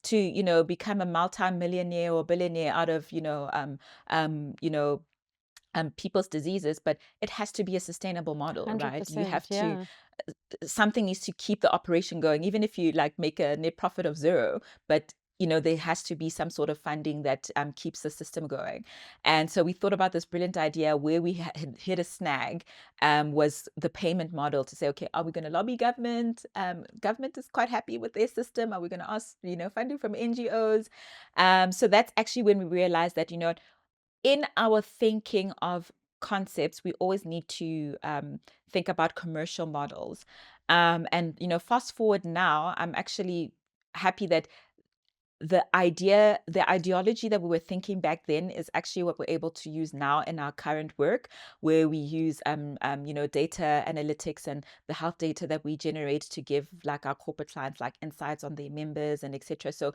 to, you know, become a multi-millionaire or billionaire out of, you know, people's diseases, but it has to be a sustainable model, right? You 100%. have to, Yeah. something needs to keep the operation going, even if you like make a net profit of zero, but you know, there has to be some sort of funding that keeps the system going. And so we thought about this brilliant idea where we had hit a snag, was the payment model, to say, okay, are we going to lobby government? Government is quite happy with their system. Are we going to ask, you know, funding from NGOs? So that's actually when we realized that, you know, in our thinking of concepts, we always need to think about commercial models. And, you know, fast forward now, I'm actually happy that the ideology that we were thinking back then is actually what we're able to use now in our current work, where we use, you know, data analytics and the health data that we generate to give like our corporate clients like insights on their members and etc. So,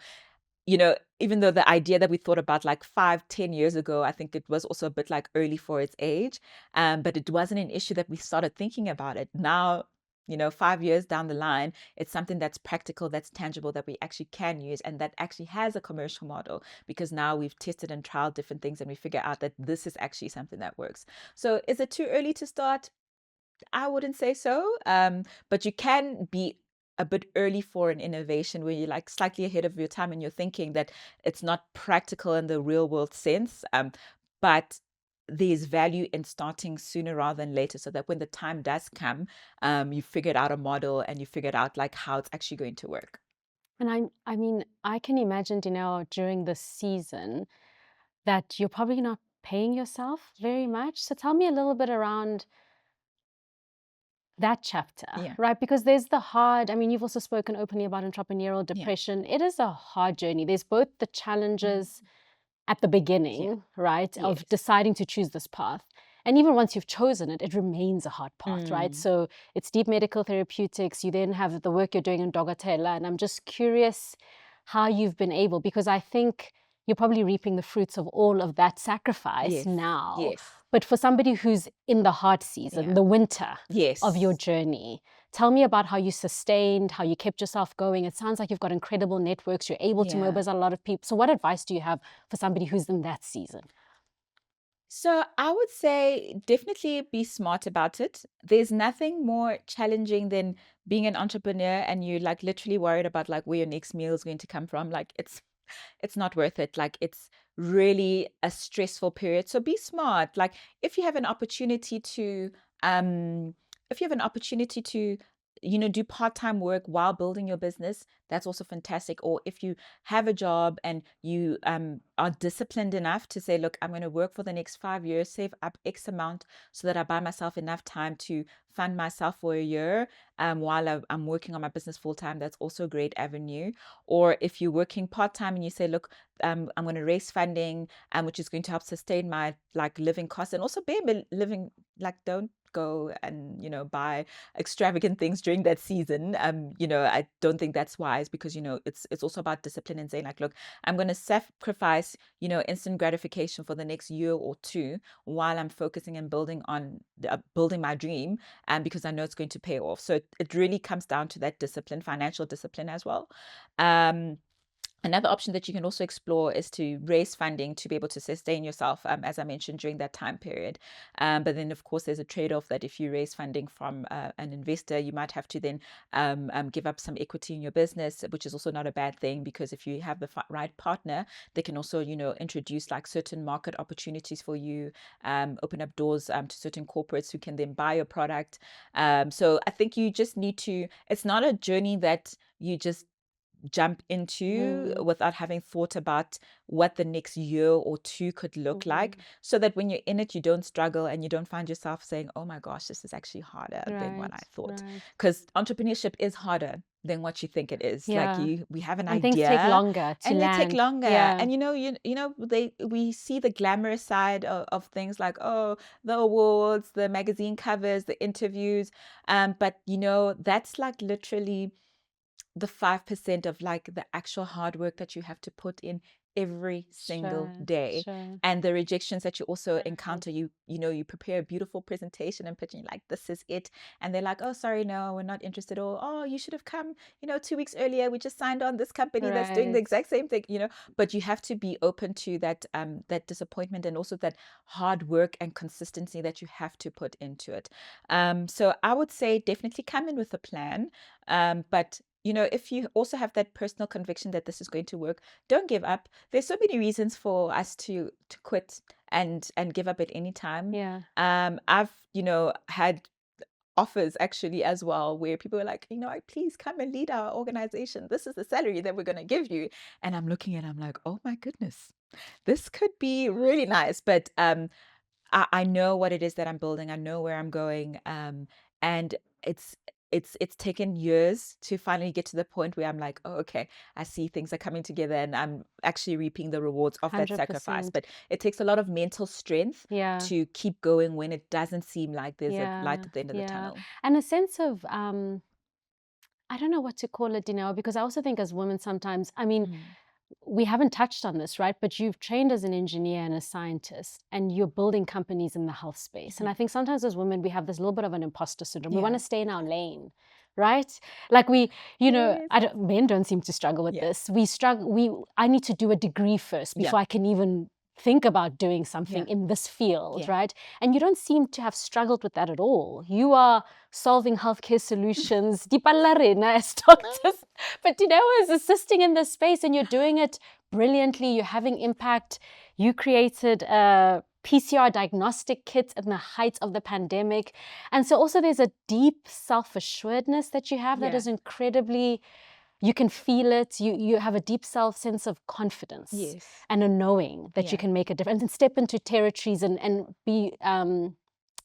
you know, even though the idea that we thought about like 5-10 years ago, I think it was also a bit like early for its age, but it wasn't an issue that we started thinking about it. Now, you know, 5 years down the line, it's something that's practical, that's tangible, that we actually can use, and that actually has a commercial model, because now we've tested and trialed different things and we figure out that this is actually something that works. So is it too early to start? I wouldn't say so. But you can be a bit early for an innovation where you're like slightly ahead of your time and you're thinking that it's not practical in the real world sense. But there's value in starting sooner rather than later, so that when the time does come, you figured out a model and you figured out like how it's actually going to work. And I mean, I can imagine, during this season that you're probably not paying yourself very much. So tell me a little bit around that chapter, Yeah. right? Because there's the hard, I mean, you've also spoken openly about entrepreneurial Yeah. depression. It is a hard journey. There's both the Mm. challenges at the Yeah. beginning, right, of Yes. deciding to choose this path. And even once you've chosen it, it remains a hard path, right? Mm. So it's deep medical therapeutics. You then have the work you're doing in Dogatela. And I'm just curious how you've been able, because I think you're probably reaping the fruits of all of that sacrifice Yes. now. Yes. But for somebody who's in the hard season, Yeah. the winter of your Yes. journey, tell me about how you sustained, how you kept yourself going. It sounds like you've got incredible networks. You're able to Yeah. mobilize a lot of people. So what advice do you have for somebody who's in that season? So I would say definitely be smart about it. There's nothing more challenging than being an entrepreneur and you're like literally worried about like where your next meal is going to come from. Like it's not worth it. Like it's really a stressful period. So be smart. Like if you have an opportunity to um if you have an opportunity to, you know, do part-time work while building your business, that's also fantastic. Or if you have a job and you are disciplined enough to say, look, I'm going to work for the next 5 years, save up X amount so that I buy myself enough time to fund myself for a year, while I'm working on my business full time, that's also a great avenue. Or if you're working part time and you say, look, I'm going to raise funding, which is going to help sustain my like living costs and also living, like don't go and, you know, buy extravagant things during that season. You know, I don't think that's wise, because, you know, it's also about discipline and saying like, look, I'm going to sacrifice, you know, instant gratification for the next year or two while I'm focusing and building on building my dream, and because I know it's going to pay off. So it really comes down to that discipline, financial discipline as well. Um, Another option that you can also explore is to raise funding to be able to sustain yourself, as I mentioned, during that time period. But then, of course, there's a trade-off that if you raise funding from an investor, you might have to then give up some equity in your business, which is also not a bad thing, because if you have the right partner, they can also, you know, introduce like certain market opportunities for you, open up doors to certain corporates who can then buy your product. So I think you just need to, it's not a journey that you just jump into Mm, without having thought about what the next year or two could look like, mhm. so that when you're in it, you don't struggle and you don't find yourself saying, oh my gosh, this is actually harder than what I Right, thought. right. Because entrepreneurship is harder. than what you think it is. Like Yeah. we have an And things take idea, longer to and they take land. longer. Yeah. And we see the glamorous side of things, like, oh, the awards, the magazine covers, the interviews. But that's like literally the 5% of like the actual hard work that you have to put in every single Sure. day, Sure. and the rejections that you also Right. encounter. You prepare a beautiful presentation and pitching, like, this is it, and they're like, oh, sorry, no, we're not interested, or, oh, you should have come 2 weeks earlier, we just signed on this company that's doing the Right. exact same thing. But you have to be open to that disappointment, and also that hard work and consistency that you have to put into it. So I would say definitely come in with a plan. But if you also have that personal conviction that this is going to work, don't give up. There's so many reasons for us to quit and give up at any time. Yeah. I've had offers actually as well, where people are like, please come and lead our organization. This is the salary that we're going to give you. And I'm looking at, I'm like, oh my goodness, this could be really nice. But I know what it is that I'm building. I know where I'm going. And it's taken years to finally get to the point where I'm like, oh, okay, I see things are coming together, and I'm actually reaping the rewards of that sacrifice. 100%. But it takes a lot of mental strength Yeah. to keep going when it doesn't seem like there's a Yeah. light at the end of the Yeah. tunnel. And a sense of I don't know what to call it, Dineo, because I also think as women sometimes, I mean, Mm. we haven't touched on this, right? But you've trained as an engineer and a scientist, and you're building companies in the health space. And I think sometimes as women, we have this little bit of an imposter syndrome. We want Yeah. to stay in our lane, right? Like Yes. men don't seem to struggle with Yeah. this. We struggle. I need to do a degree first Yeah. before I can even think about doing something Yeah. in this field, Yeah. right? And you don't seem to have struggled with that at all. You are solving healthcare solutions, di palla rena as doctors, but is assisting in this space, and you're doing it brilliantly. You're having impact. You created a PCR diagnostic kit in the height of the pandemic. And so also there's a deep self-assuredness that you have that Yeah. is incredibly, you can feel it. You have a deep sense of confidence Yes. and a knowing that you Yeah. can make a difference and step into territories and be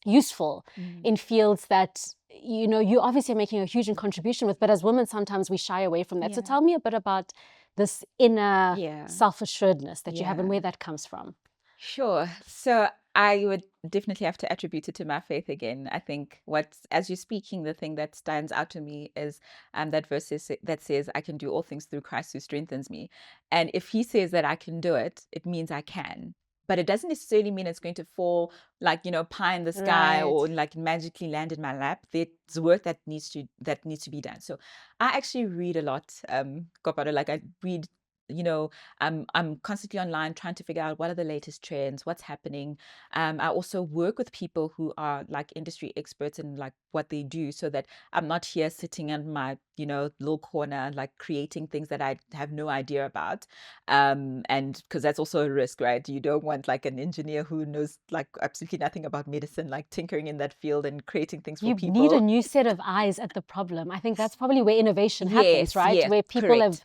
useful in fields that you obviously are making a huge contribution with, but as women sometimes we shy away from that. So Yeah. tell me a bit about this inner Yeah. self-assuredness that you have and Yeah. where that comes from. Sure. So I would definitely have to attribute it to my faith again. I think as you're speaking, the thing that stands out to me is that verse that says, I can do all things through Christ who strengthens me. And if he says that I can do it, it means I can. But it doesn't necessarily mean it's going to fall like, pie in the sky, or Right. like magically land in my lap. There's work that needs to be done. So I actually read a lot. Like I read, I'm constantly online trying to figure out what are the latest trends, what's happening. I also work with people who are like industry experts in like what they do, so that I'm not here sitting in my, little corner, like creating things that I have no idea about. And because that's also a risk, right? You don't want like an engineer who knows like absolutely nothing about medicine, like tinkering in that field and creating things for You need a people. new set of eyes at the problem. I think that's probably where innovation happens, Yes, right? yeah, Where people have correct.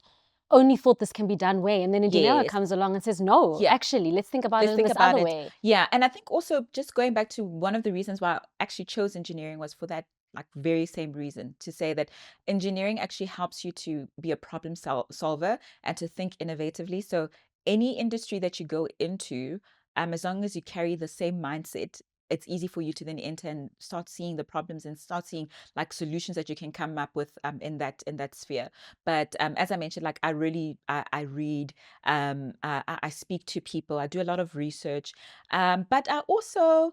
only thought this can be done way, and then engineer Yes. comes along and says, no, Yeah. actually, let's think about it Let's in think this about other it. way. Yeah. And I think also, just going back to one of the reasons why I actually chose engineering, was for that like very same reason, to say that engineering actually helps you to be a problem solver and to think innovatively. So any industry that you go into, as long as you carry the same mindset, it's easy for you to then enter and start seeing the problems and start seeing like solutions that you can come up with in that sphere. But as I mentioned, like I really I read, I speak to people, I do a lot of research, but I also,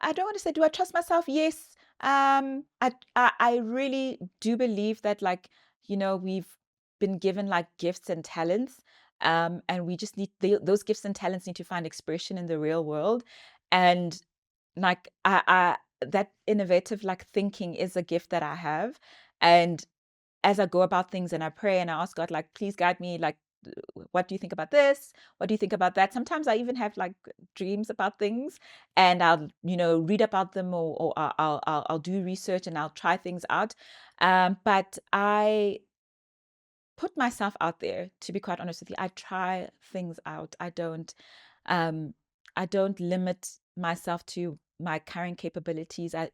I don't want to say, do I trust myself? Yes. I really do believe that, like, we've been given like gifts and talents, and we just need those gifts and talents need to find expression in the real world. And like that innovative like thinking is a gift that I have. And as I go about things and I pray and I ask God, like, please guide me, like, what do you think about this? What do you think about that? Sometimes I even have like dreams about things, and I'll, read about them, or I'll do research and I'll try things out. But I put myself out there, to be quite honest with you. I try things out. I don't limit myself to my current capabilities. I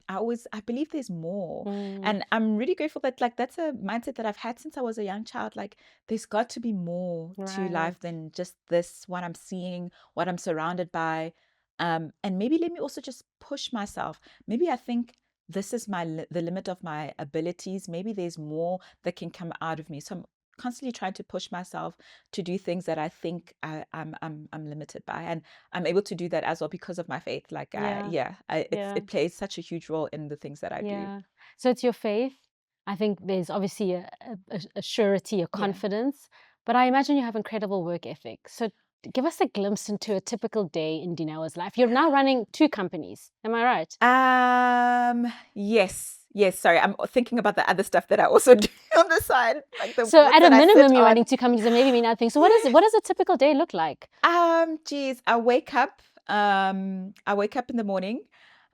believe there's more. Mm, And I'm really grateful that like that's a mindset that I've had since I was a young child. Like there's got to be more to life right. than just this, what I'm seeing, what I'm surrounded by. And maybe let me also just push myself. Maybe I think this is the limit of my abilities. Maybe there's more that can come out of me. So I'm constantly trying to push myself to do things that I think I'm limited by, and I'm able to do that as well because of my faith. Like Yeah. Yeah. it plays such a huge role in the things that I do. Yeah. So it's your faith. I think there's obviously a surety, a Yeah. confidence, but I imagine you have incredible work ethic. So give us a glimpse into a typical day in Dineo's life. You're now running 2 companies. Am I right? Yes. Yes, sorry. I'm thinking about the other stuff that I also do on the side, like the So boards at a that I sit minimum, you're running on. 2 companies and maybe mean other things. So Yeah. what does a typical day look like? Geez, I wake up in the morning.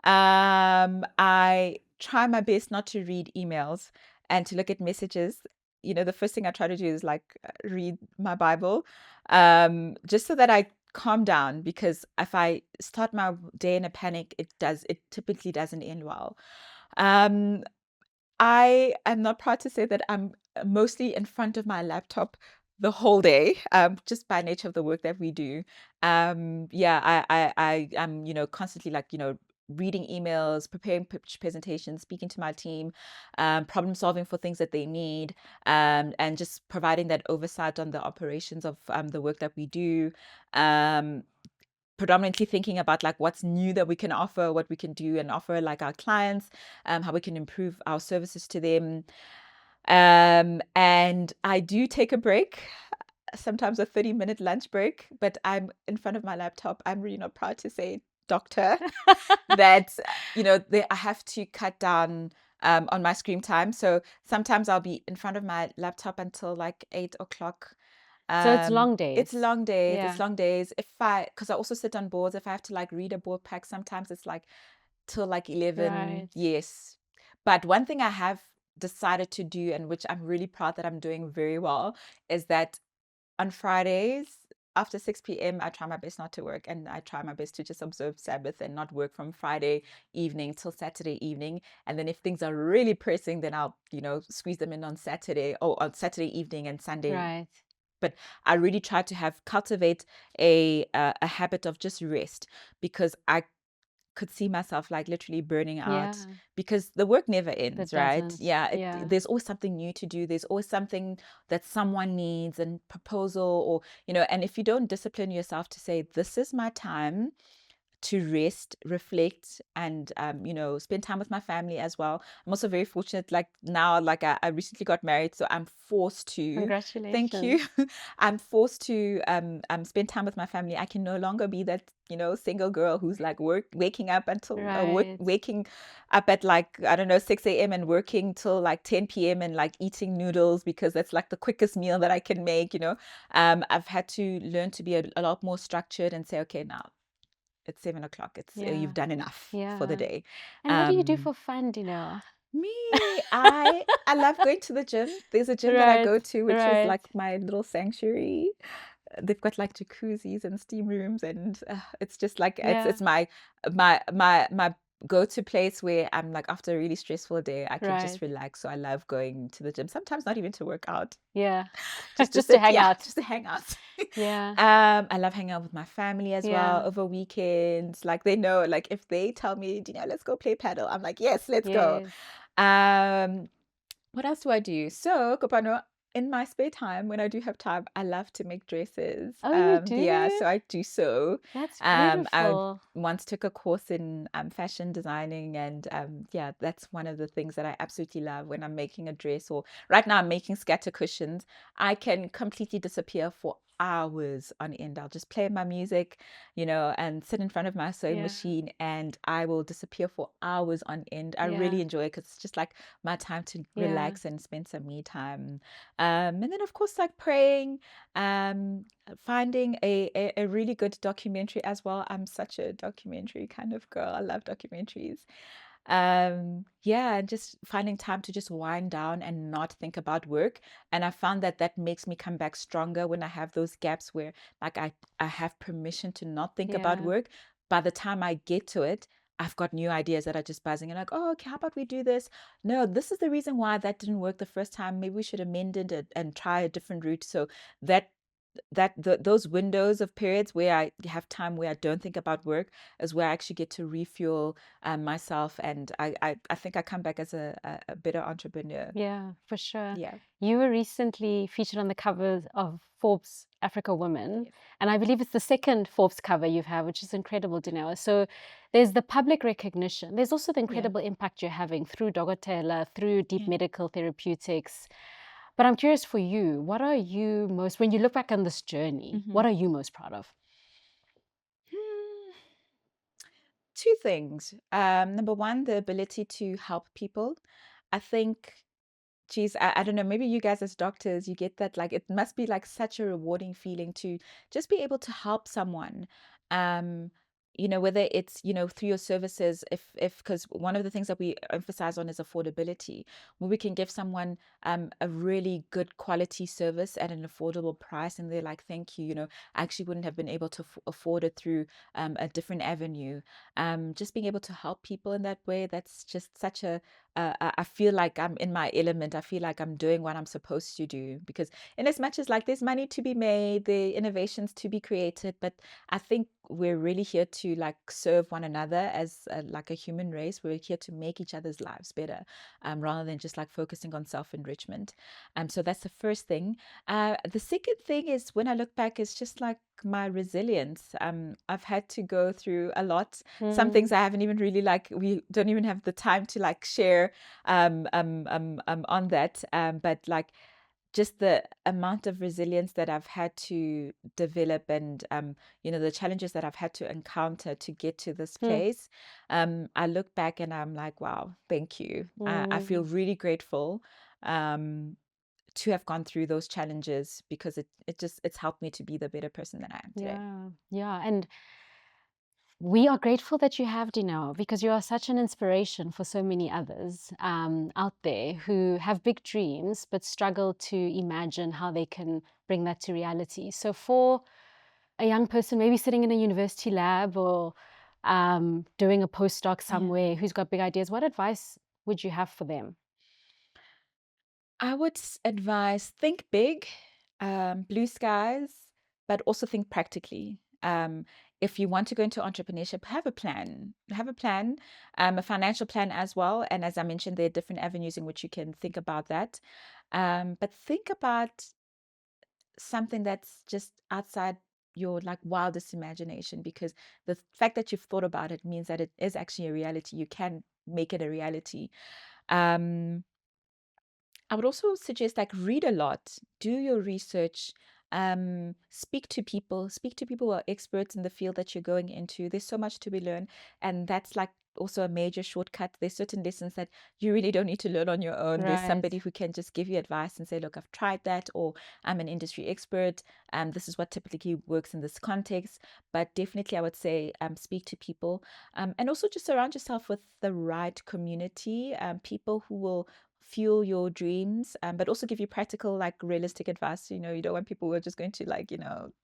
I try my best not to read emails and to look at messages. The first thing I try to do is like read my Bible, just so that I calm down, because if I start my day in a panic, it typically doesn't end well. Um, I am not proud to say that I'm mostly in front of my laptop the whole day, just by nature of the work that we do. Yeah, I am, constantly like, reading emails, preparing pitch presentations, speaking to my team, problem solving for things that they need, and just providing that oversight on the operations of the work that we do. Um, Predominantly thinking about like what's new that we can offer, what we can do and offer like our clients, how we can improve our services to them. And I do take a break, sometimes a 30-minute lunch break, but I'm in front of my laptop. I'm really not proud to say, doctor, that, I have to cut down on my screen time. So sometimes I'll be in front of my laptop until like 8 o'clock. So it's long It's days. long days. It's Yeah. long days. Because I also sit on boards, if I have to like read a board pack, sometimes it's like till like 11. Right. Yes. But one thing I have decided to do, and which I'm really proud that I'm doing very well, is that on Fridays after 6 p.m., I try my best not to work, and I try my best to just observe Sabbath and not work from Friday evening till Saturday evening. And then if things are really pressing, then I'll, squeeze them in on Saturday, or on Saturday evening and Sunday. Right. But I really try to cultivate a habit of just rest, because I could see myself like literally burning out, Yeah. because the work never ends, That right? doesn't. Yeah, Yeah. there's always something new to do. There's always something that someone needs, and proposal, or and if you don't discipline yourself to say, this is my time to rest, reflect, and spend time with my family as well. I'm also very fortunate, like now, like I recently got married, so I'm forced to, thank you, Congratulations. I'm forced to spend time with my family. I can no longer be that single girl who's like waking up until Right. waking up at like, I don't know, 6 a.m. and working till like 10 p.m. and like eating noodles because that's like the quickest meal that I can make. I've had to learn to be a lot more structured and say, okay, now it's 7 o'clock. You've Yeah. done enough for the Yeah. day. And what do you do Um, for fun, Dineo? Me, I love going to the gym. There's a gym that I Right. go to, which is Right. like my little sanctuary. They've got like jacuzzis and steam rooms, and it's just like Yeah. it's my go-to place where I'm like, after a really stressful day, I can just Right. relax. So I love going to the gym. Sometimes not even to work out, Yeah. just to Just to sit, hang yeah, out. just to hang out. Yeah. I love hanging out with my family as well Yeah. over weekends. Like they know, like if they tell me, let's go play paddle, I'm like, yes, let's go. Yes. Um, what else do I do? So, Kopano, in my spare time, when I do have time, I love to make dresses. Oh, you Yeah, do? so I do so. That's I beautiful. once took a course in fashion designing, and yeah, that's one of the things that I absolutely love when I'm making a dress. Or right now, I'm making scatter cushions. I can completely disappear for hours on end. I'll just play my music, and sit in front of my sewing Yeah. machine, and I will disappear for hours on end. I Yeah. really enjoy it because it's just like my time to Yeah. relax and spend some me time. And then, of course, like praying, finding a really good documentary as well. I'm such a documentary kind of girl. I love documentaries. Yeah, and just finding time to just wind down and not think about work. And I found that that makes me come back stronger when I have those gaps where like I have permission to not think about Yeah. work. By the time I get to it, I've got new ideas that are just buzzing and like, oh, okay, how about we do this? No, this is the reason why that didn't work the first time. Maybe we should amend it and try a different route. So that those windows of periods where I have time where I don't think about work is where I actually get to refuel myself, and I think I come back as a better entrepreneur. Yeah, for sure. Yeah. You were recently featured on the covers of Forbes Africa Women, Yes. and I believe it's the second Forbes cover you've had, which is incredible, Dineo. So there's the public recognition. There's also the Yeah. incredible impact you're having through Dogotela, through deep Yeah. medical therapeutics. But I'm curious for you, what are you most, when you look back on this journey, Hmm. what are you most proud of? Hmm. Two things. Number one, the ability to help people. I think, geez, I don't know, maybe you guys as doctors, you get that, like, it must be like such a rewarding feeling to just be able to help someone. Um, whether it's, through your services, because one of the things that we emphasize on is affordability, where we can give someone a really good quality service at an affordable price, and they're like, thank you, I actually wouldn't have been able to afford it through a different avenue. Just being able to help people in that way, that's just such a I feel like I'm in my element. I feel like I'm doing what I'm supposed to do, because in as much as like there's money to be made, the innovations to be created, but I think we're really here to like serve one another as like a human race. We're here to make each other's lives better, rather than just like focusing on self-enrichment. So that's the first thing. The second thing is, when I look back, is just like my resilience. I've had to go through a lot. Some things Mm, I haven't even really, like, we don't even have the time to like share on that. But like, just the amount of resilience that I've had to develop, and the challenges that I've had to encounter to get to this mm, place. I look back and I'm like, wow, thank you. I feel mm. really grateful um, to have gone through those challenges, because it's helped me to be the better person that I am today. Yeah, yeah. And we are grateful that you have Dineo, because you are such an inspiration for so many others out there who have big dreams but struggle to imagine how they can bring that to reality. So, for a young person maybe sitting in a university lab or doing a postdoc Yeah. somewhere who's got big ideas, what advice would you have for them? I would advise, think big, blue skies, but also think practically. If you want to go into entrepreneurship, have a plan. Have a plan, a financial plan as well. And as I mentioned, there are different avenues in which you can think about that. But think about something that's just outside your like wildest imagination, because the fact that you've thought about it means that it is actually a reality. You can make it a reality. Um, I would also suggest, like, read a lot, do your research, speak to people who are experts in the field that you're going into. There's so much to be learned, and that's like also a major shortcut. There's certain lessons that you really don't need to learn on your own. There's Right. somebody who can just give you advice and say, look, I've tried that, or I'm an industry expert. This is what typically works in this context. But definitely, I would say, speak to people, and also just surround yourself with the right community, people who will fuel your dreams, but also give you practical, like realistic advice. You don't want people who are just going to, like,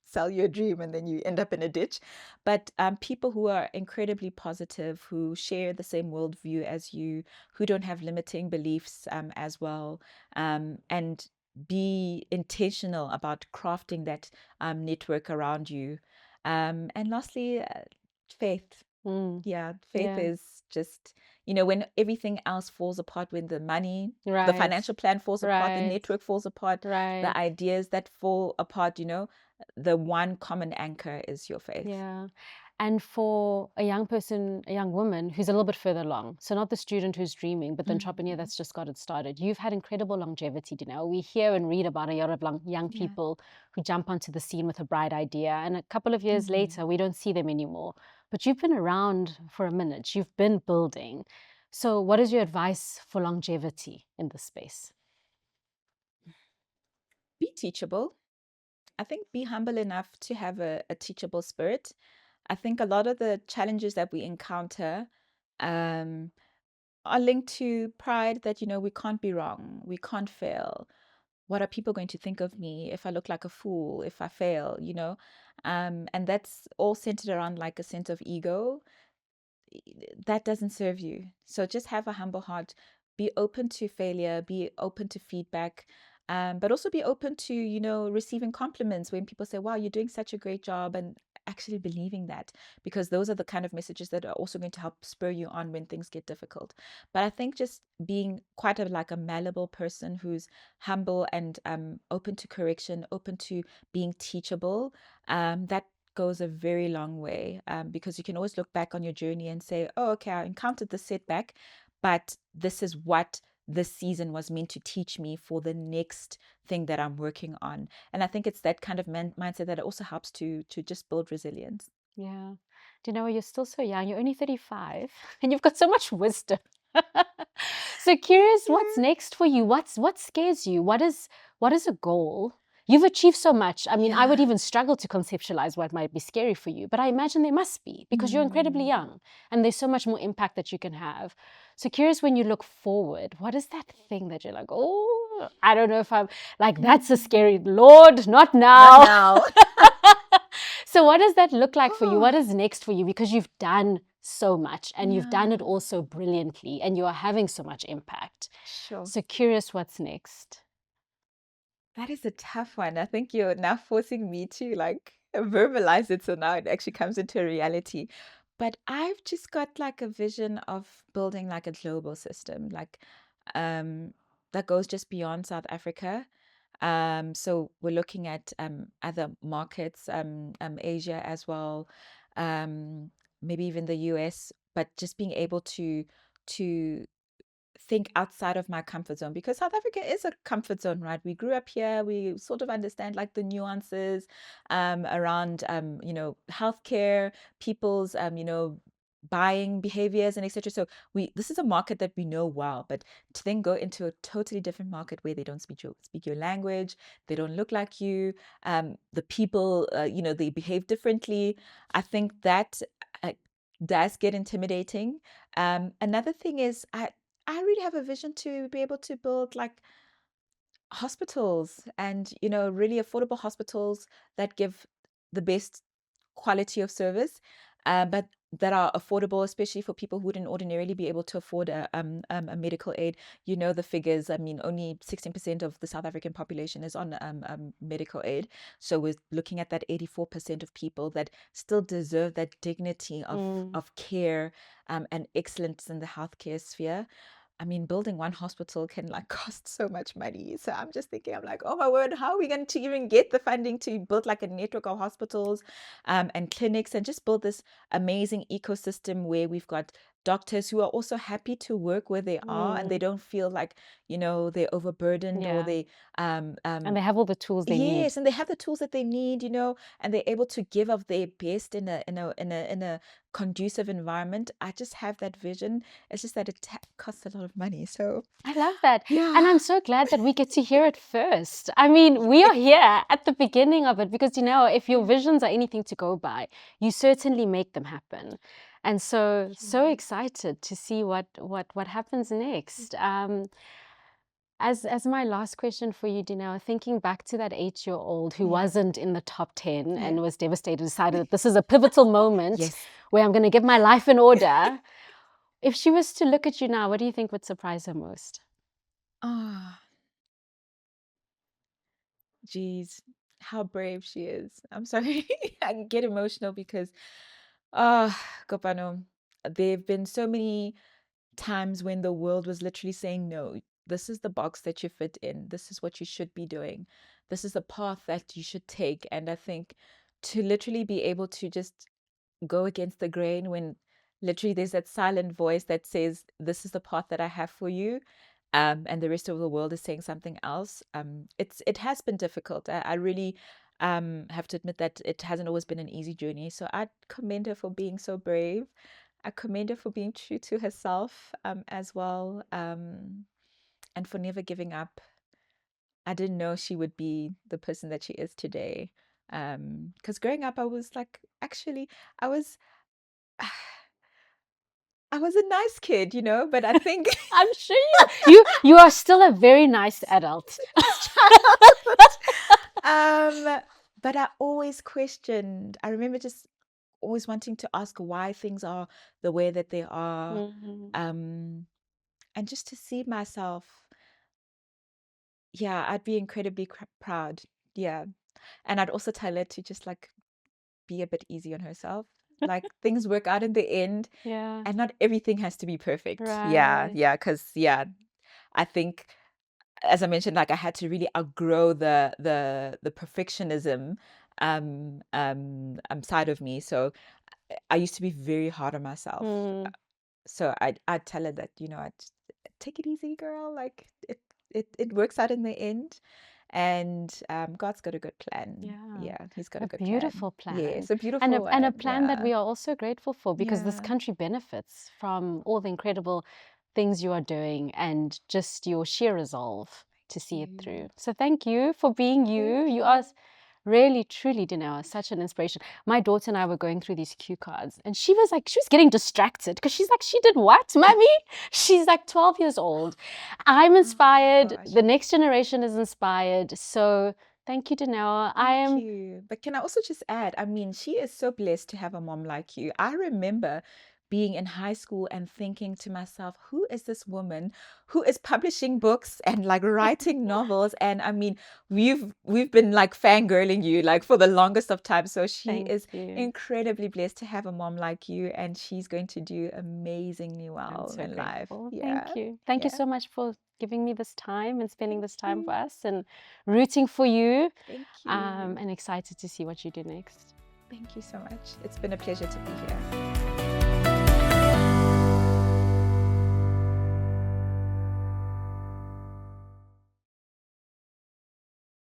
sell you a dream and then you end up in a ditch. But people who are incredibly positive, who share the same worldview as you, who don't have limiting beliefs as well, and be intentional about crafting that network around you. And lastly, faith. Mm, Yeah, faith yeah. is just, when everything else falls apart, when the Right. financial plan falls apart, the Right. network falls apart, the Right. ideas that fall apart, the one common anchor is your faith. Yeah. And for a young person, a young woman who's a little bit further along, so not the student who's dreaming, but the entrepreneur Mhm. that's just got it started, you've had incredible longevity, Dineo. We hear and read about a lot of young Yeah. people who jump onto the scene with a bright idea, and a couple of years Mhm. later, we don't see them anymore. But you've been around for a minute, you've been building. So, what is your advice for longevity in this space? Be teachable. I think be humble enough to have a teachable spirit. I think a lot of the challenges that we encounter um, are linked to pride, that, we can't be wrong, we can't fail. What are people going to think of me if I look like a fool, if I fail? And that's all centered around like a sense of ego. that doesn't serve you. So just have a humble heart, be open to failure, be open to feedback, but also be open to, receiving compliments when people say, wow, you're doing such a great job, and actually believing that, because those are the kind of messages that are also going to help spur you on when things get difficult. But I think just being quite like a malleable person who's humble and open to correction, open to being teachable, that goes a very long way, because you can always look back on your journey and say, oh, okay, I encountered this setback, but this is what this season was meant to teach me for the next thing that I'm working on. And I think it's that kind of mindset that also helps to just build resilience. Yeah. Do you know, you're still so young. You're only 35 and you've got so much wisdom. So curious, what's Yeah. next for you? What scares you? What is a goal? You've achieved so much. I mean, I would Yeah. even struggle to conceptualize what might be scary for you, but I imagine there must be, because you're incredibly young and there's so much more impact that you can have. So curious, when you look forward, what is that thing that you're like, oh, I don't know if I'm like, that's a scary, Lord, not Not now. now. So what does that look like for you? What Oh, is next for you? Because you've done so much and you've done it yeah, all so brilliantly and you are having so much impact. sure. So curious, what's next? That is a tough one. I think you're now forcing me to like verbalize it, so now it actually comes into reality. But I've just got like a vision of building like a global system, like um that goes just beyond South Africa. So we're looking at other markets, Asia as well, maybe even the US, but just being able to think outside of my comfort zone, because South Africa is a comfort zone, right? We grew up here, we sort of understand like the nuances around healthcare, people's buying behaviors and etc. So we this is a market that we know well, but to then go into a totally different market where they don't speak your language, they don't look like you, the people they behave differently. I think that uh, does get intimidating. Another thing is I really have a vision to be able to build like hospitals, and really affordable hospitals that give the best quality of service, but that are affordable, especially for people who wouldn't ordinarily be able to afford a medical aid. The figures. I mean, only 16% of the South African population is on medical aid. So we're looking at that 84% of people that still deserve that dignity of care, and excellence in the healthcare sphere. I mean, building one hospital can like cost so much money. So I'm just thinking, I'm like, oh my word, how are we going to even get the funding to build like a network of hospitals and clinics, and just build this amazing ecosystem where we've got doctors who are also happy to work where they are, and they don't feel like, they're overburdened, or Yeah. they And they have all the tools they need. yes, and they have the tools that they need, and they're able to give of their best in a conducive environment. I just have that vision. It's just that it costs a lot of money. So I love that. And yeah. I'm so glad that we get to hear it first. I mean, we are here at the beginning of it because, if your visions are anything to go by, you certainly make them happen. And so excited to see what happens next. As my last question for you, Dineo, thinking back to that 8-year-old who Yeah. wasn't in the top 10 Yeah. and was devastated, decided that this is a pivotal moment Yes. where I'm going to get my life in order. If she was to look at you now, what do you think would surprise her most? Ah, geez, how brave she is. I'm sorry. I get emotional because, ah, Kopano, there have been so many times when the world was literally saying, no, this is the box that you fit in. This is what you should be doing. This is the path that you should take. And I think to literally be able to just go against the grain when literally there's that silent voice that says, this is the path that I have for you. And the rest of the world is saying something else. It has been difficult. I really have to admit that it hasn't always been an easy journey. So I commend her for being so brave. I commend her for being true to herself, as well, and for never giving up. I didn't know she would be the person that she is today. Because growing up, I was like, actually, I was, I was a nice kid, but I think I'm sure you are still a very nice adult. nice child. But I always questioned. I remember just always wanting to ask why things are the way that they are. Mhm. And just to see myself, yeah, I'd be incredibly proud. Yeah. And I'd also tell her to just like be a bit easy on herself. Like things work out in the end, Yeah. and not everything has to be perfect. Yeah, Right. yeah, because I think, as I mentioned, like I had to really outgrow the perfectionism side of me. So I used to be very hard on myself. Mm. So I'd tell her that, I'd take it easy, girl. Like it works out in the end. And God's got a good plan. Yeah. Yeah, he's got A a good plan. beautiful plan. Yes, a beautiful And a one. plan that Yeah. we are also grateful for, because this Yeah. country benefits from all the incredible things you are doing and just your sheer resolve to see it You. through. So thank you for being you. Thank You you. are really, truly, Dineo, such an inspiration. My daughter and I were going through these cue cards, and she was getting distracted because she's like, she did what, mommy? She's like 12 years old. I'm Oh inspired. gosh. The next generation is inspired. So thank you, Dineo. Thank you. But can I also just add, I mean, she is so blessed to have a mom like you. I remember being in high school and thinking to myself, who is this woman who is publishing books and like writing novels? And I mean, we've been like fangirling you like for the longest of time. So she Thank is you. incredibly blessed to have a mom like you, and she's going to do amazingly I'm well so in life. grateful. Yeah. Thank you. Thank you Yeah. so much for giving me this time and spending Thank this time for you. us, and rooting for you, Thank you. and excited to see what you do next. Thank you so much. It's been a pleasure to be here.